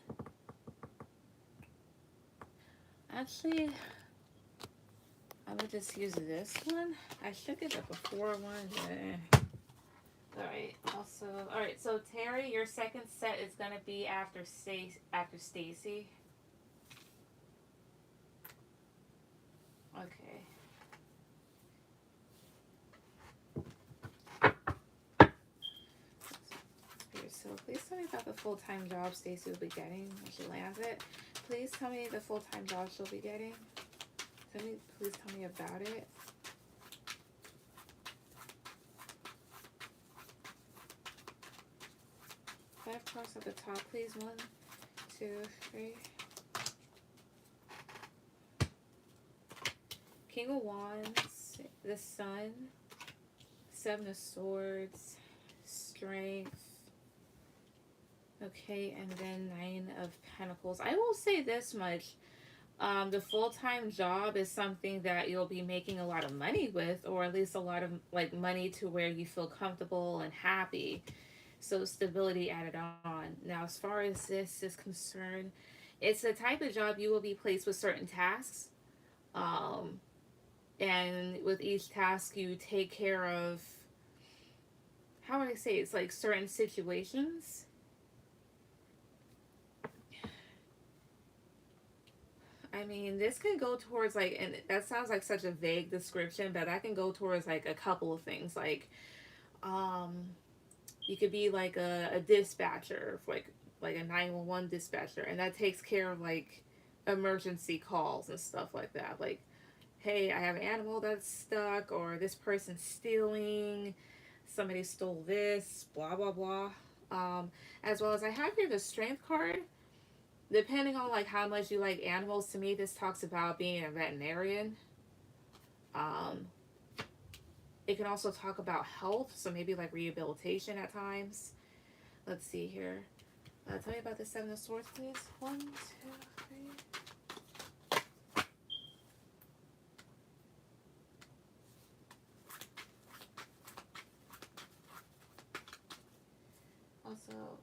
Actually, I'm gonna just use this one. I should get the before one. Alright, also, alright, so Terry, your second set is gonna be after Stacy. Okay. So please tell me about the full-time job Stacy will be getting when she lands it. Please tell me the full-time job she'll be getting. Please tell me about it. Five cards at the top, please. 1, 2, 3. King of Wands, the Sun, Seven of Swords, Strength. Okay, and then 9 of Pentacles. I will say this much. The full-time job is something that you'll be making a lot of money with, or at least a lot of like money to where you feel comfortable and happy. So stability added on. Now, as far as this is concerned, it's the type of job you will be placed with certain tasks. Um, and with each task, you take care of, how would I say, it's like certain situations. I mean, this can go towards like, and that sounds like such a vague description, but that can go towards like a couple of things. Um, you could be like a dispatcher, like a 911 dispatcher, and that takes care of like emergency calls and stuff like that. Like, hey, I have an animal that's stuck, or this person's stealing, somebody stole this, blah blah blah. As well as I have here the strength card. Depending on like how much you like animals, to me this talks about being a veterinarian. Um, it can also talk about health, so maybe like rehabilitation at times. Let's see here. Tell me about the Seven of Swords, please. 1, 2, 3. Also,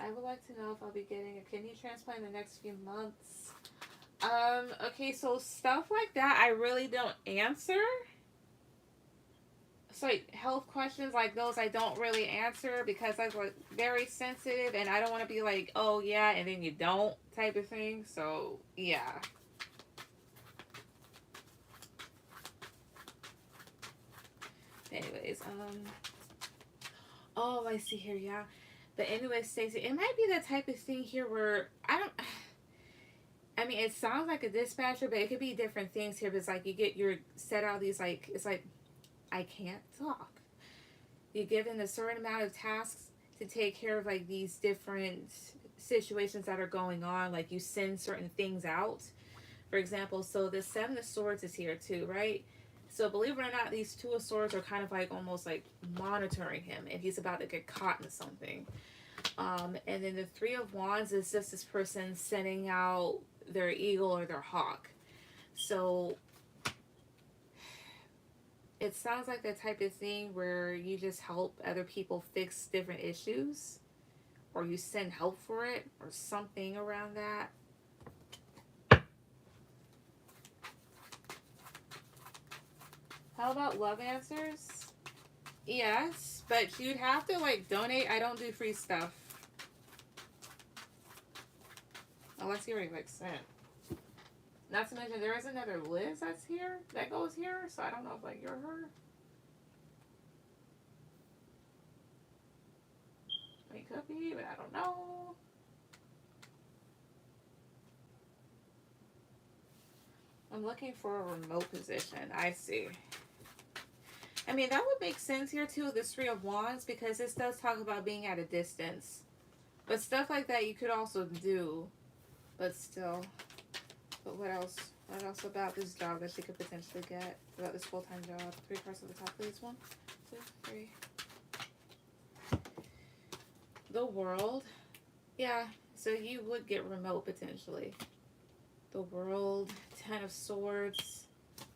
I would like to know if I'll be getting a kidney transplant in the next few months. Okay, so stuff like that I really don't answer. So like health questions like those I don't really answer because I'm like very sensitive and I don't want to be like, oh yeah, and then you don't type of thing. So yeah. Anyways, oh I see here, yeah. But anyway, Stacey, it might be that type of thing here where I don't. I mean, it sounds like a dispatcher, but it could be different things here. But it's like you get your set out these like it's like I can't talk. You're given a certain amount of tasks to take care of like these different situations that are going on. Like you send certain things out. For example, so the Seven of Swords is here too, right? So believe it or not, these Two of Swords are kind of like almost like monitoring him, and he's about to get caught in something. And then the Three of Wands is just this person sending out their eagle or their hawk. So it sounds like the type of thing where you just help other people fix different issues, or you send help for it, or something around that. How about love answers? Yes, but you'd have to like donate. I don't do free stuff. Unless you already like sent. Not to mention there is another Liz that's here, that goes here, so I don't know if like you're her. It could be, but I don't know. I'm looking for a remote position. I see. I mean, that would make sense here too, the Three of Wands, because this does talk about being at a distance. But stuff like that you could also do, but still. But what else? What else about this job that she could potentially get? About this full-time job? 3 cards at the top, please. 1, 2, 3. The World. Yeah, so you would get remote potentially. The World. 10 of Swords.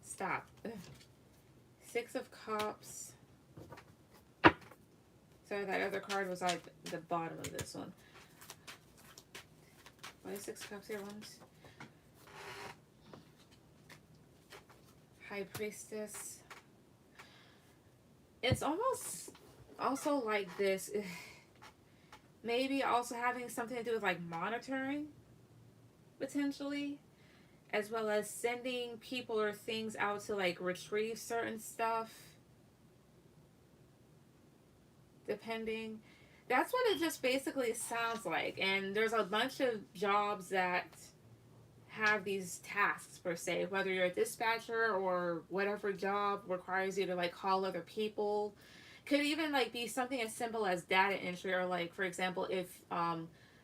Stop. 6 of Cups. Sorry, that other card was like the bottom of this one. Why is 6 of Cups here? 1, 2. High Priestess. It's almost also like this. Maybe also having something to do with like monitoring, potentially, as well as sending people or things out to like retrieve certain stuff. Depending. That's what it just basically sounds like. And there's a bunch of jobs that have these tasks per se, whether you're a dispatcher or whatever job requires you to like call other people. Could even like be something as simple as data entry, or like for example if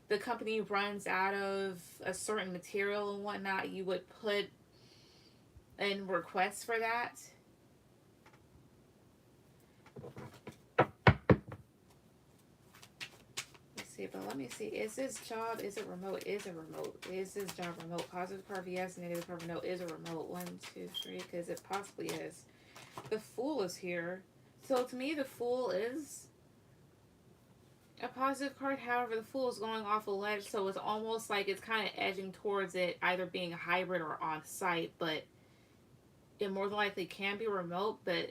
the company runs out of a certain material and whatnot, you would put in requests for that. But let me see. Is this job, is it remote? Is it remote? Is this job remote? Positive card, yes. Negative card, no. Is it remote? 1, 2, 3, because it possibly is. The Fool is here. So to me, the Fool is a positive card. However, the Fool is going off a ledge, so it's almost like it's kind of edging towards it either being a hybrid or on-site, but it more than likely can be remote, but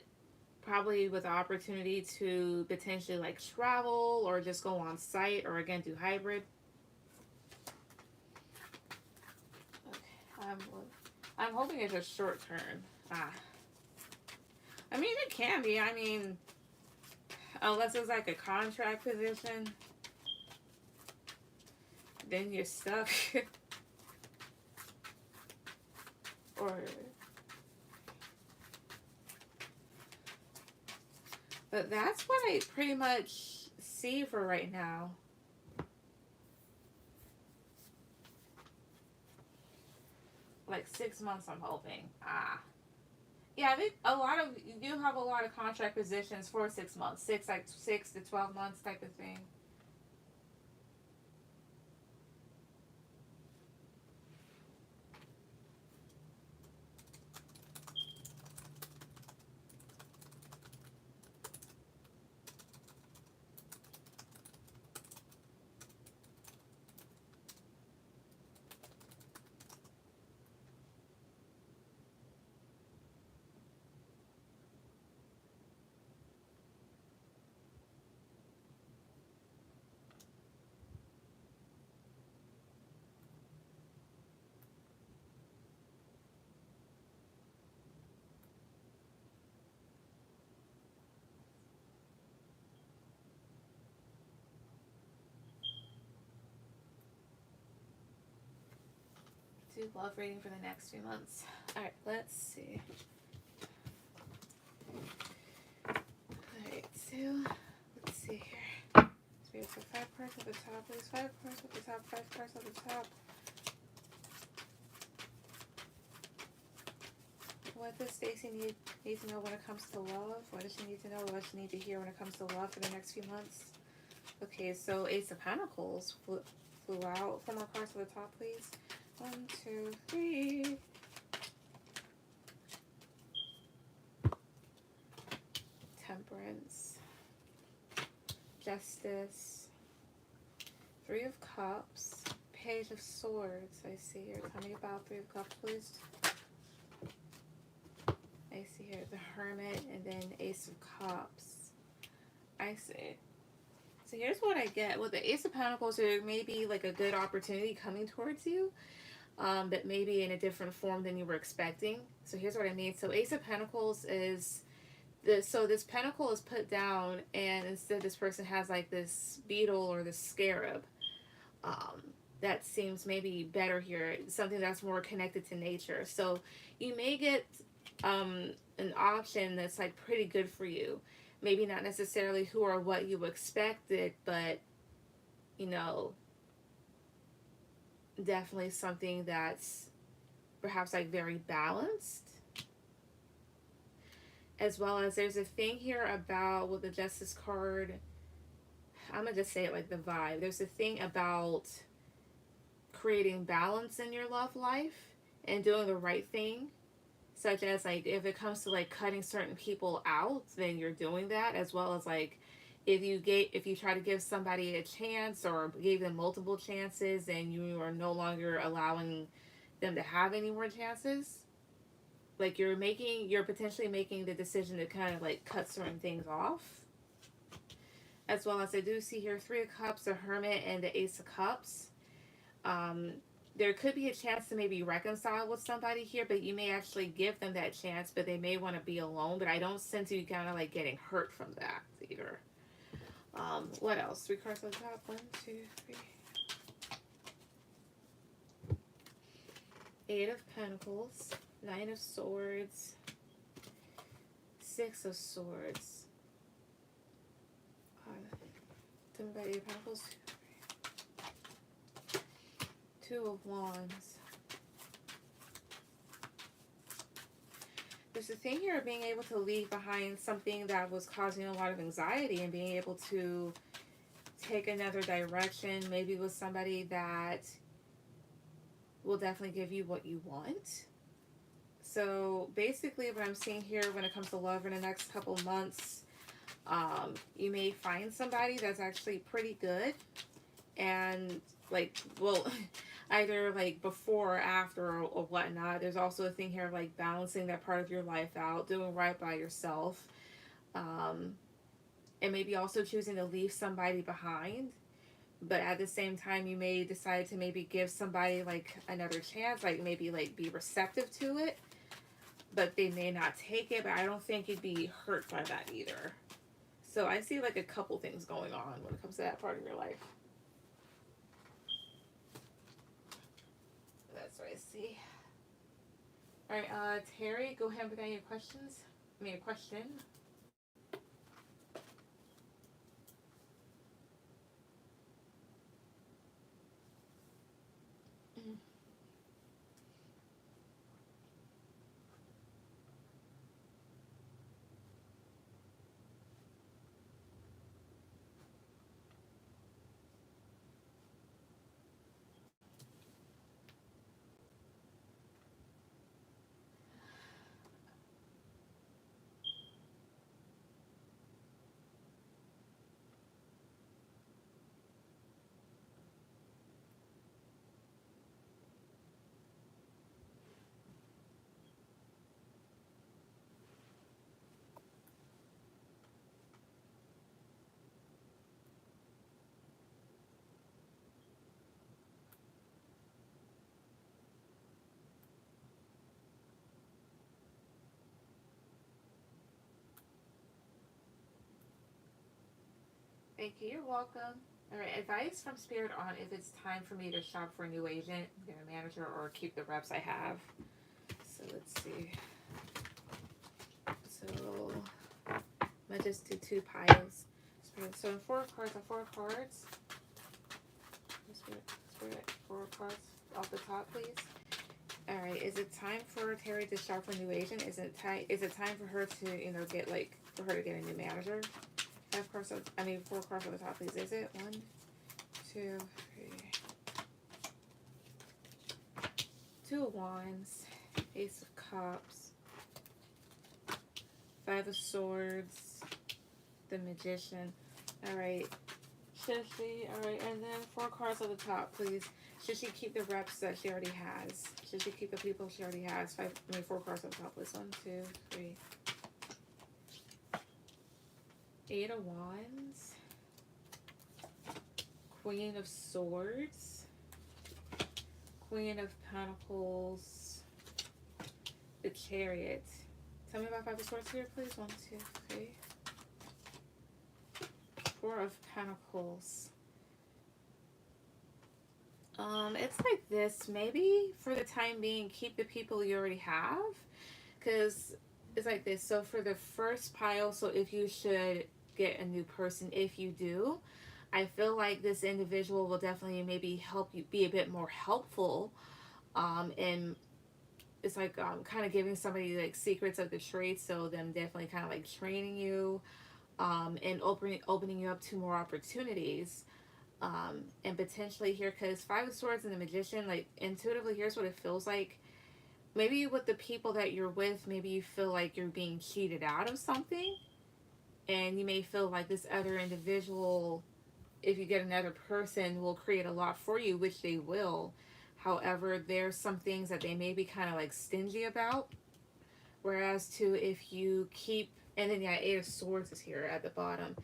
probably with the opportunity to potentially like travel or just go on site or again do hybrid. Okay. I'm, I'm hoping it's a short term. Ah. I mean, it can be. I mean, unless it's like a contract position, then you're stuck. Or, but that's what I pretty much see for right now. Like 6 months, I'm hoping. Ah. Yeah, I think a lot of you do have a lot of contract positions for 6 months, 6 to 12 months type of thing. Do love reading for the next few months. All right, let's see. All right, so let's see here. So we have 5 cards at the top, please. 5 cards at the top, 5 cards at the top. What does Stacy need to know when it comes to love? What does she need to know? What does she need to hear when it comes to love for the next few months? Okay, so Ace of Pentacles flew out. 4 more cards to the top, please. 1, 2, 3. Temperance. Justice. 3 of Cups. Page of Swords. I see here. Tell me about 3 of Cups, please. I see here the Hermit and then Ace of Cups. I see. So here's what I get. With the Ace of Pentacles, there may be like a good opportunity coming towards you, but maybe in a different form than you were expecting. So here's what I mean. So Ace of Pentacles is this. So this pentacle is put down, and instead this person has like this beetle or this scarab. That seems maybe better here. Something that's more connected to nature. So you may get an option that's like pretty good for you. Maybe not necessarily who or what you expected, but you know, definitely something that's perhaps like very balanced. As well as there's a thing here about with the Justice card, I'm gonna just say it like the vibe. There's a thing about creating balance in your love life and doing the right thing, such as like if it comes to like cutting certain people out, then you're doing that. As well as like if you try to give somebody a chance or gave them multiple chances and you are no longer allowing them to have any more chances, like you're potentially making the decision to kind of like cut certain things off. As well as I do see here 3 of Cups, the Hermit, and the Ace of Cups. There could be a chance to maybe reconcile with somebody here, but you may actually give them that chance, but they may want to be alone. But I don't sense you kind of like getting hurt from that either. What else? 3 cards on top. 1, 2, 3. 8 of Pentacles. 9 of Swords. 6 of Swords. Tell me about 8 of Pentacles. 2 of Wands. There's a thing here of being able to leave behind something that was causing a lot of anxiety and being able to take another direction, maybe with somebody that will definitely give you what you want. So basically what I'm seeing here when it comes to love in the next couple months, you may find somebody that's actually pretty good and like, well, either like before or after or whatnot. There's also a thing here of like balancing that part of your life out, doing right by yourself, and maybe also choosing to leave somebody behind. but at the same time you may decide to maybe give somebody like another chance, like maybe like be receptive to it, but they may not take it. But I don't think you'd be hurt by that either. So I see like a couple things going on when it comes to that part of your life. That's what I see. All right, Terry, go ahead with any questions. I mean, a question. Mhm. Thank you. You're welcome. All right, advice from Spirit on if it's time for me to shop for a new agent, get a manager, or keep the reps I have. So let's see. So I'm gonna just do two piles. So in four cards, Spirit, four cards off the top, please. All right, is it time for Terry to shop for a new agent? Is it time for her to get like for her to get a new manager? Five cards. Four cards on the top, please. Is it one, two, three? Two of Wands, Ace of Cups, Five of Swords, the Magician. All right. Should she? All right, and then four cards on the top, please. Should she keep the reps that she already has? Should she keep the people she already has? Four cards on the top, please. One, two, three. Eight of Wands, Queen of Swords, Queen of Pentacles, the Chariot. Tell me about Five of Swords here, please. One, two, three. Four of Pentacles. It's like this. Maybe for the time being, keep the people you already have. Because it's like this. So for the first pile, so if you should get a new person, if you do, I feel like this individual will definitely maybe help you be a bit more helpful. And it's like kind of giving somebody like secrets of the trade. So them definitely kind of like training you and opening you up to more opportunities. And potentially here, because Five of Swords and the Magician, like intuitively, here's what it feels like. Maybe with the people that you're with, maybe you feel like you're being cheated out of something, and you may feel like this other individual, if you get another person, will create a lot for you, which they will. However, there's some things that they may be kind of like stingy about. Whereas to if you keep, and then yeah, Eight of Swords is here at the bottom.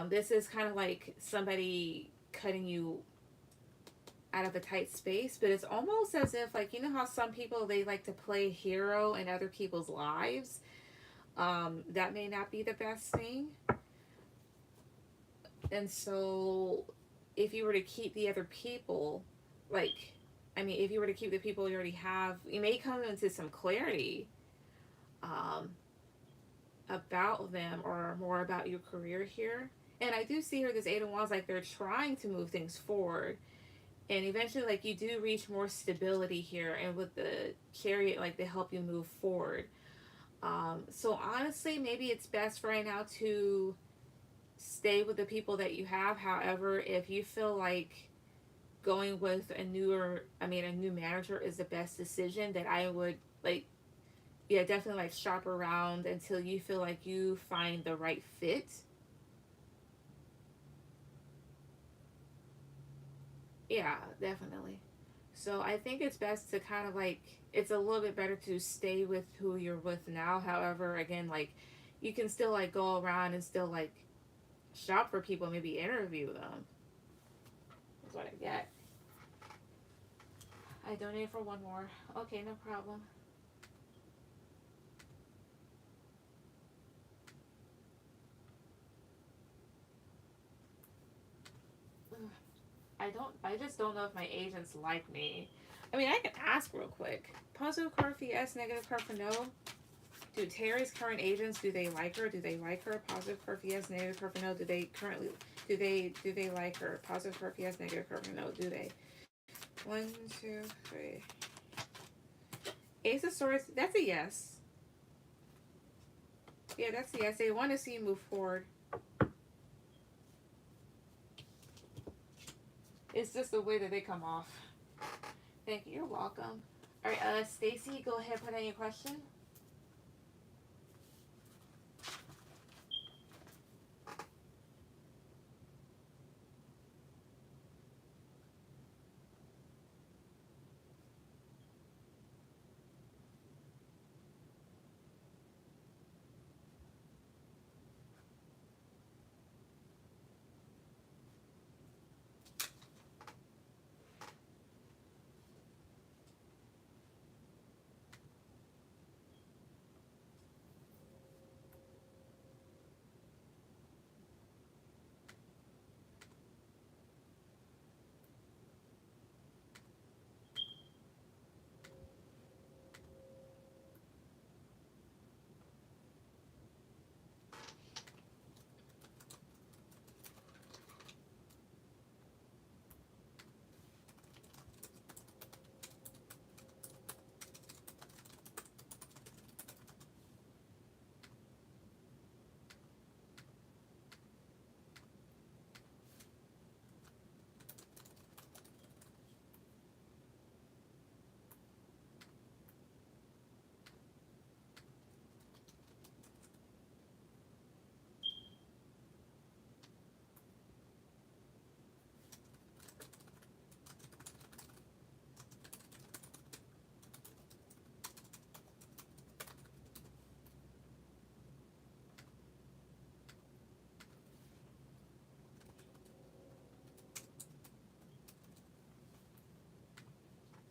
This is kind of like somebody cutting you out of a tight space, but it's almost as if like how some people they like to play hero in other people's lives. That may not be the best thing. And so if you were to keep the other people, like if you were to keep the people you already have, you may come into some clarity um, about them or more about your career here. And I do see here this Eight of Wands, like they're trying to move things forward. And eventually, like you do reach more stability here. And with the Chariot, like they help you move forward. So honestly, maybe it's best right now to stay with the people that you have. However, if you feel like going with a new manager is the best decision, that I would like, yeah, definitely like shop around until you feel like you find the right fit. Yeah, definitely. So I think it's best to kind of like, it's a little bit better to stay with who you're with now. However, again, like you can still like go around and still like shop for people, maybe interview them. what I get. I donated for one more. Okay, no problem. I just don't know if my agents like me. I mean, I can ask real quick. Positive card for yes, negative card for no. Do Terry's current agents, do they like her? Do they like her? Positive card for yes, negative card for no. Do they like her? Positive card for yes, negative card for no. Do they? 1, 2, 3. Ace of Swords, that's a yes. Yeah, that's a yes. They want to see you move forward. It's just the way that they come off. Thank you. You're welcome. All right, Stacy, go ahead. Put in your question.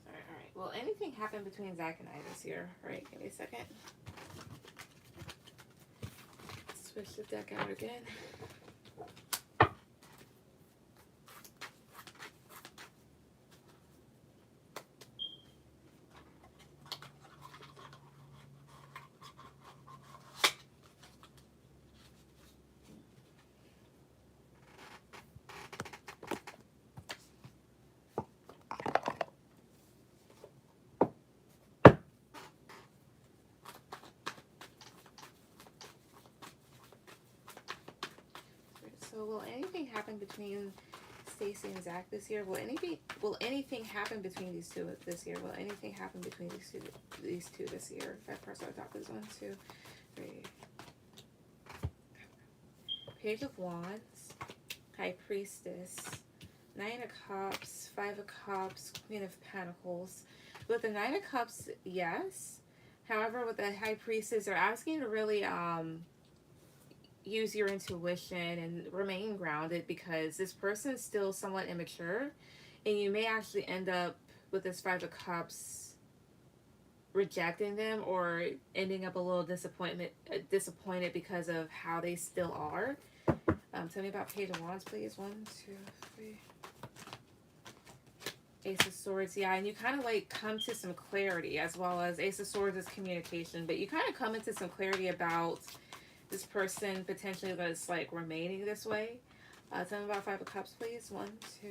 All right. Will anything happen between Zach and I this year? All right, give me a second. Switch the deck out again. So will anything happen between Stacy and Zach this year? Will anything happen between these two this year? Will anything happen between these two this year? That person on top is 1, 2, 3. Page of Wands, High Priestess, 9 of Cups, 5 of Cups, Queen of Pentacles. With the 9 of Cups, yes. However, with the High Priestess, they're asking to really use your intuition and remain grounded, because this person is still somewhat immature, and you may actually end up with this 5 of Cups rejecting them or ending up a little disappointed because of how they still are. Tell me about Page of Wands, please. 1, 2, 3. Ace of Swords, yeah, and you kind of like come to some clarity, as well as Ace of Swords is communication, but you kind of come into some clarity about this person potentially that's like remaining this way. Tell me about 5 of Cups, please. 1, 2,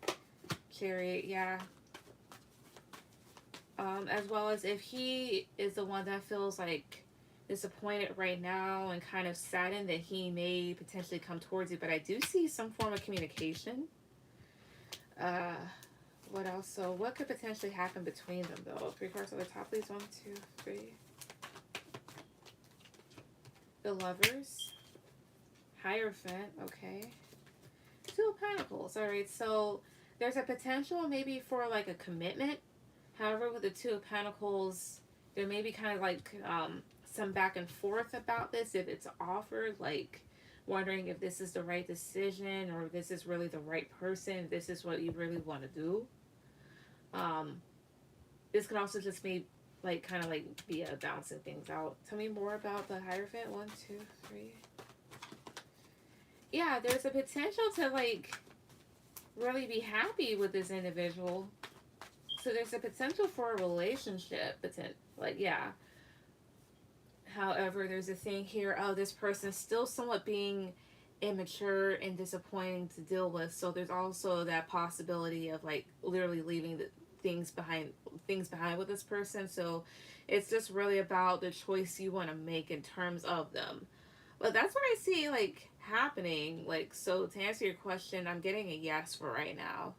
3. Chariot, yeah. As well as if he is the one that feels like disappointed right now and kind of saddened, that he may potentially come towards you. But I do see some form of communication. What else? So what could potentially happen between them, though? 3 cards on the top, please. 1, 2, 3. The Lovers, Hierophant, okay. 2 of Pentacles, all right. So there's a potential maybe for like a commitment. However, with the 2 of Pentacles, there may be kind of like some back and forth about this if it's offered. Like, wondering if this is the right decision or if this is really the right person, if this is what you really want to do. Um, this can also just be like kind of like be a balancing things out. Tell me more about the Hierophant. 1, 2, 3. Yeah, there's a potential to like really be happy with this individual. So there's a potential for a relationship. Like, yeah. However, there's a thing here. Oh, this person's still somewhat being immature and disappointing to deal with. So there's also that possibility of like literally leaving the things behind with this person. So it's just really about the choice you want to make in terms of them. But that's what I see like happening. Like, so to answer your question, I'm getting a yes for right now.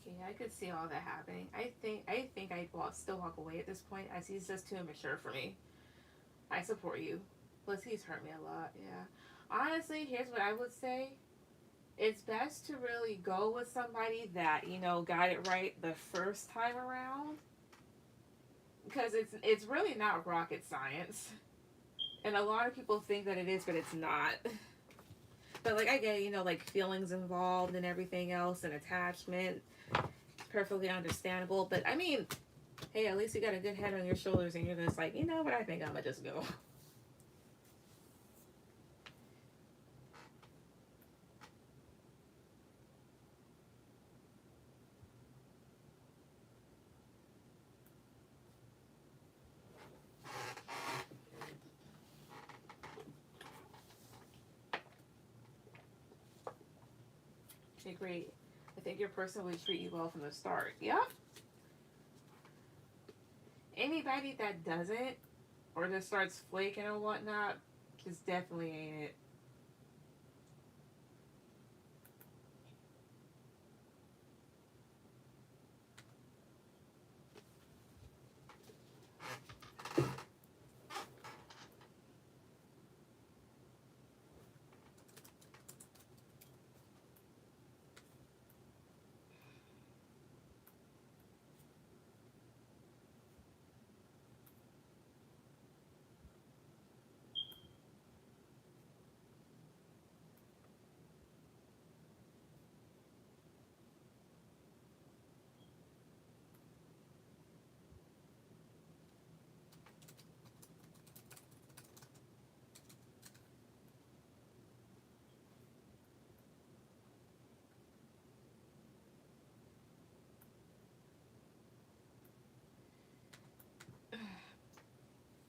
Yeah, I could see all that happening. I think I'd still walk away at this point, as he's just too immature for me. I support you. Plus, he's hurt me a lot. Yeah. Honestly, here's what I would say. It's best to really go with somebody that got it right the first time around, because it's really not rocket science, and a lot of people think that it is, but it's not. But like I get like feelings involved and everything else and attachment. It's perfectly understandable. But I mean, hey, at least you got a good head on your shoulders and you're just like, you know what, I think I'm gonna just go. Agree. I think your person would treat you well from the start. Yeah. Anybody that doesn't or just starts flaking or whatnot just definitely ain't it.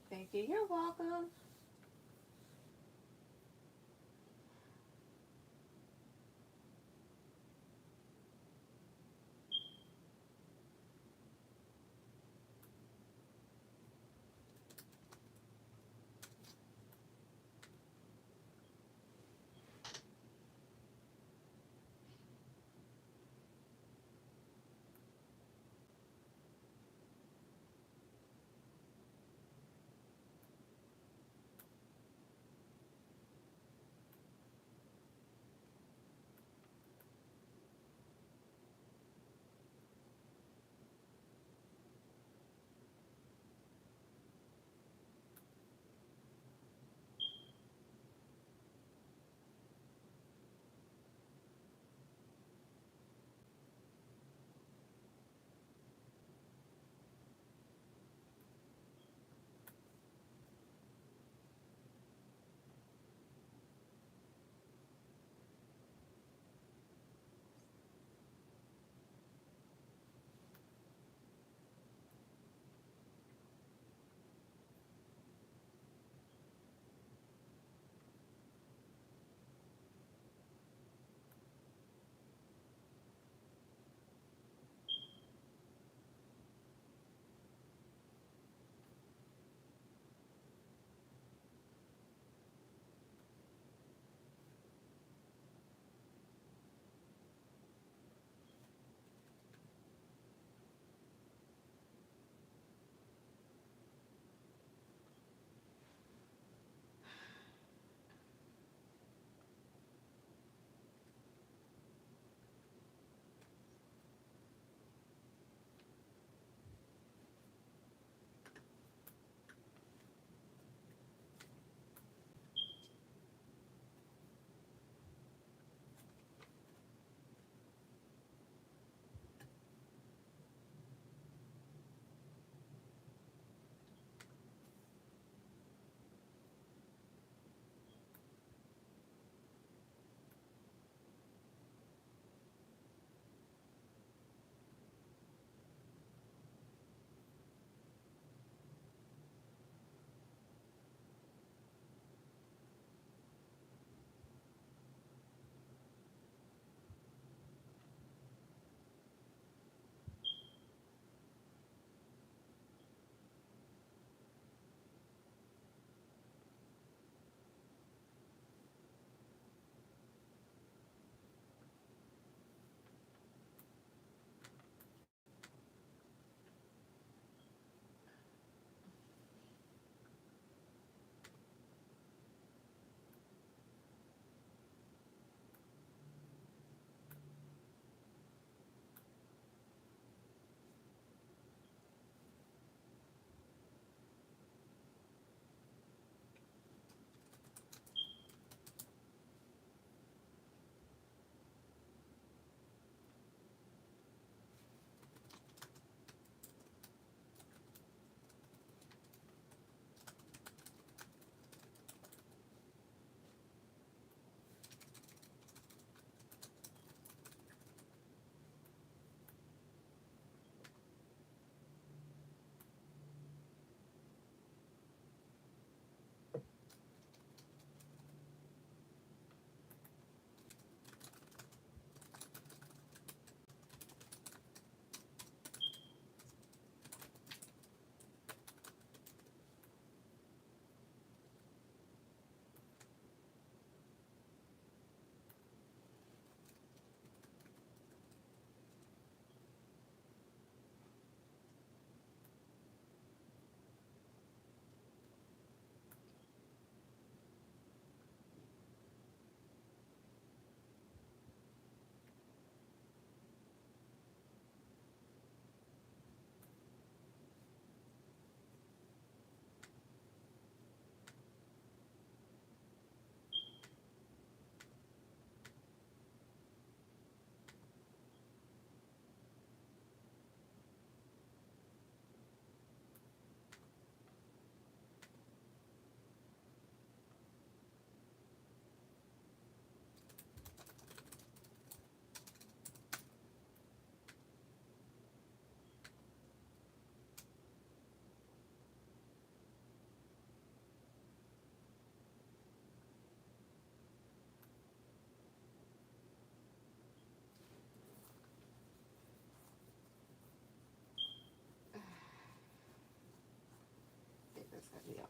Thank you. You're welcome.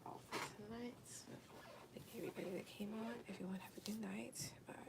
all for tonight. Thank you everybody that came on. Everyone have a good night. Bye.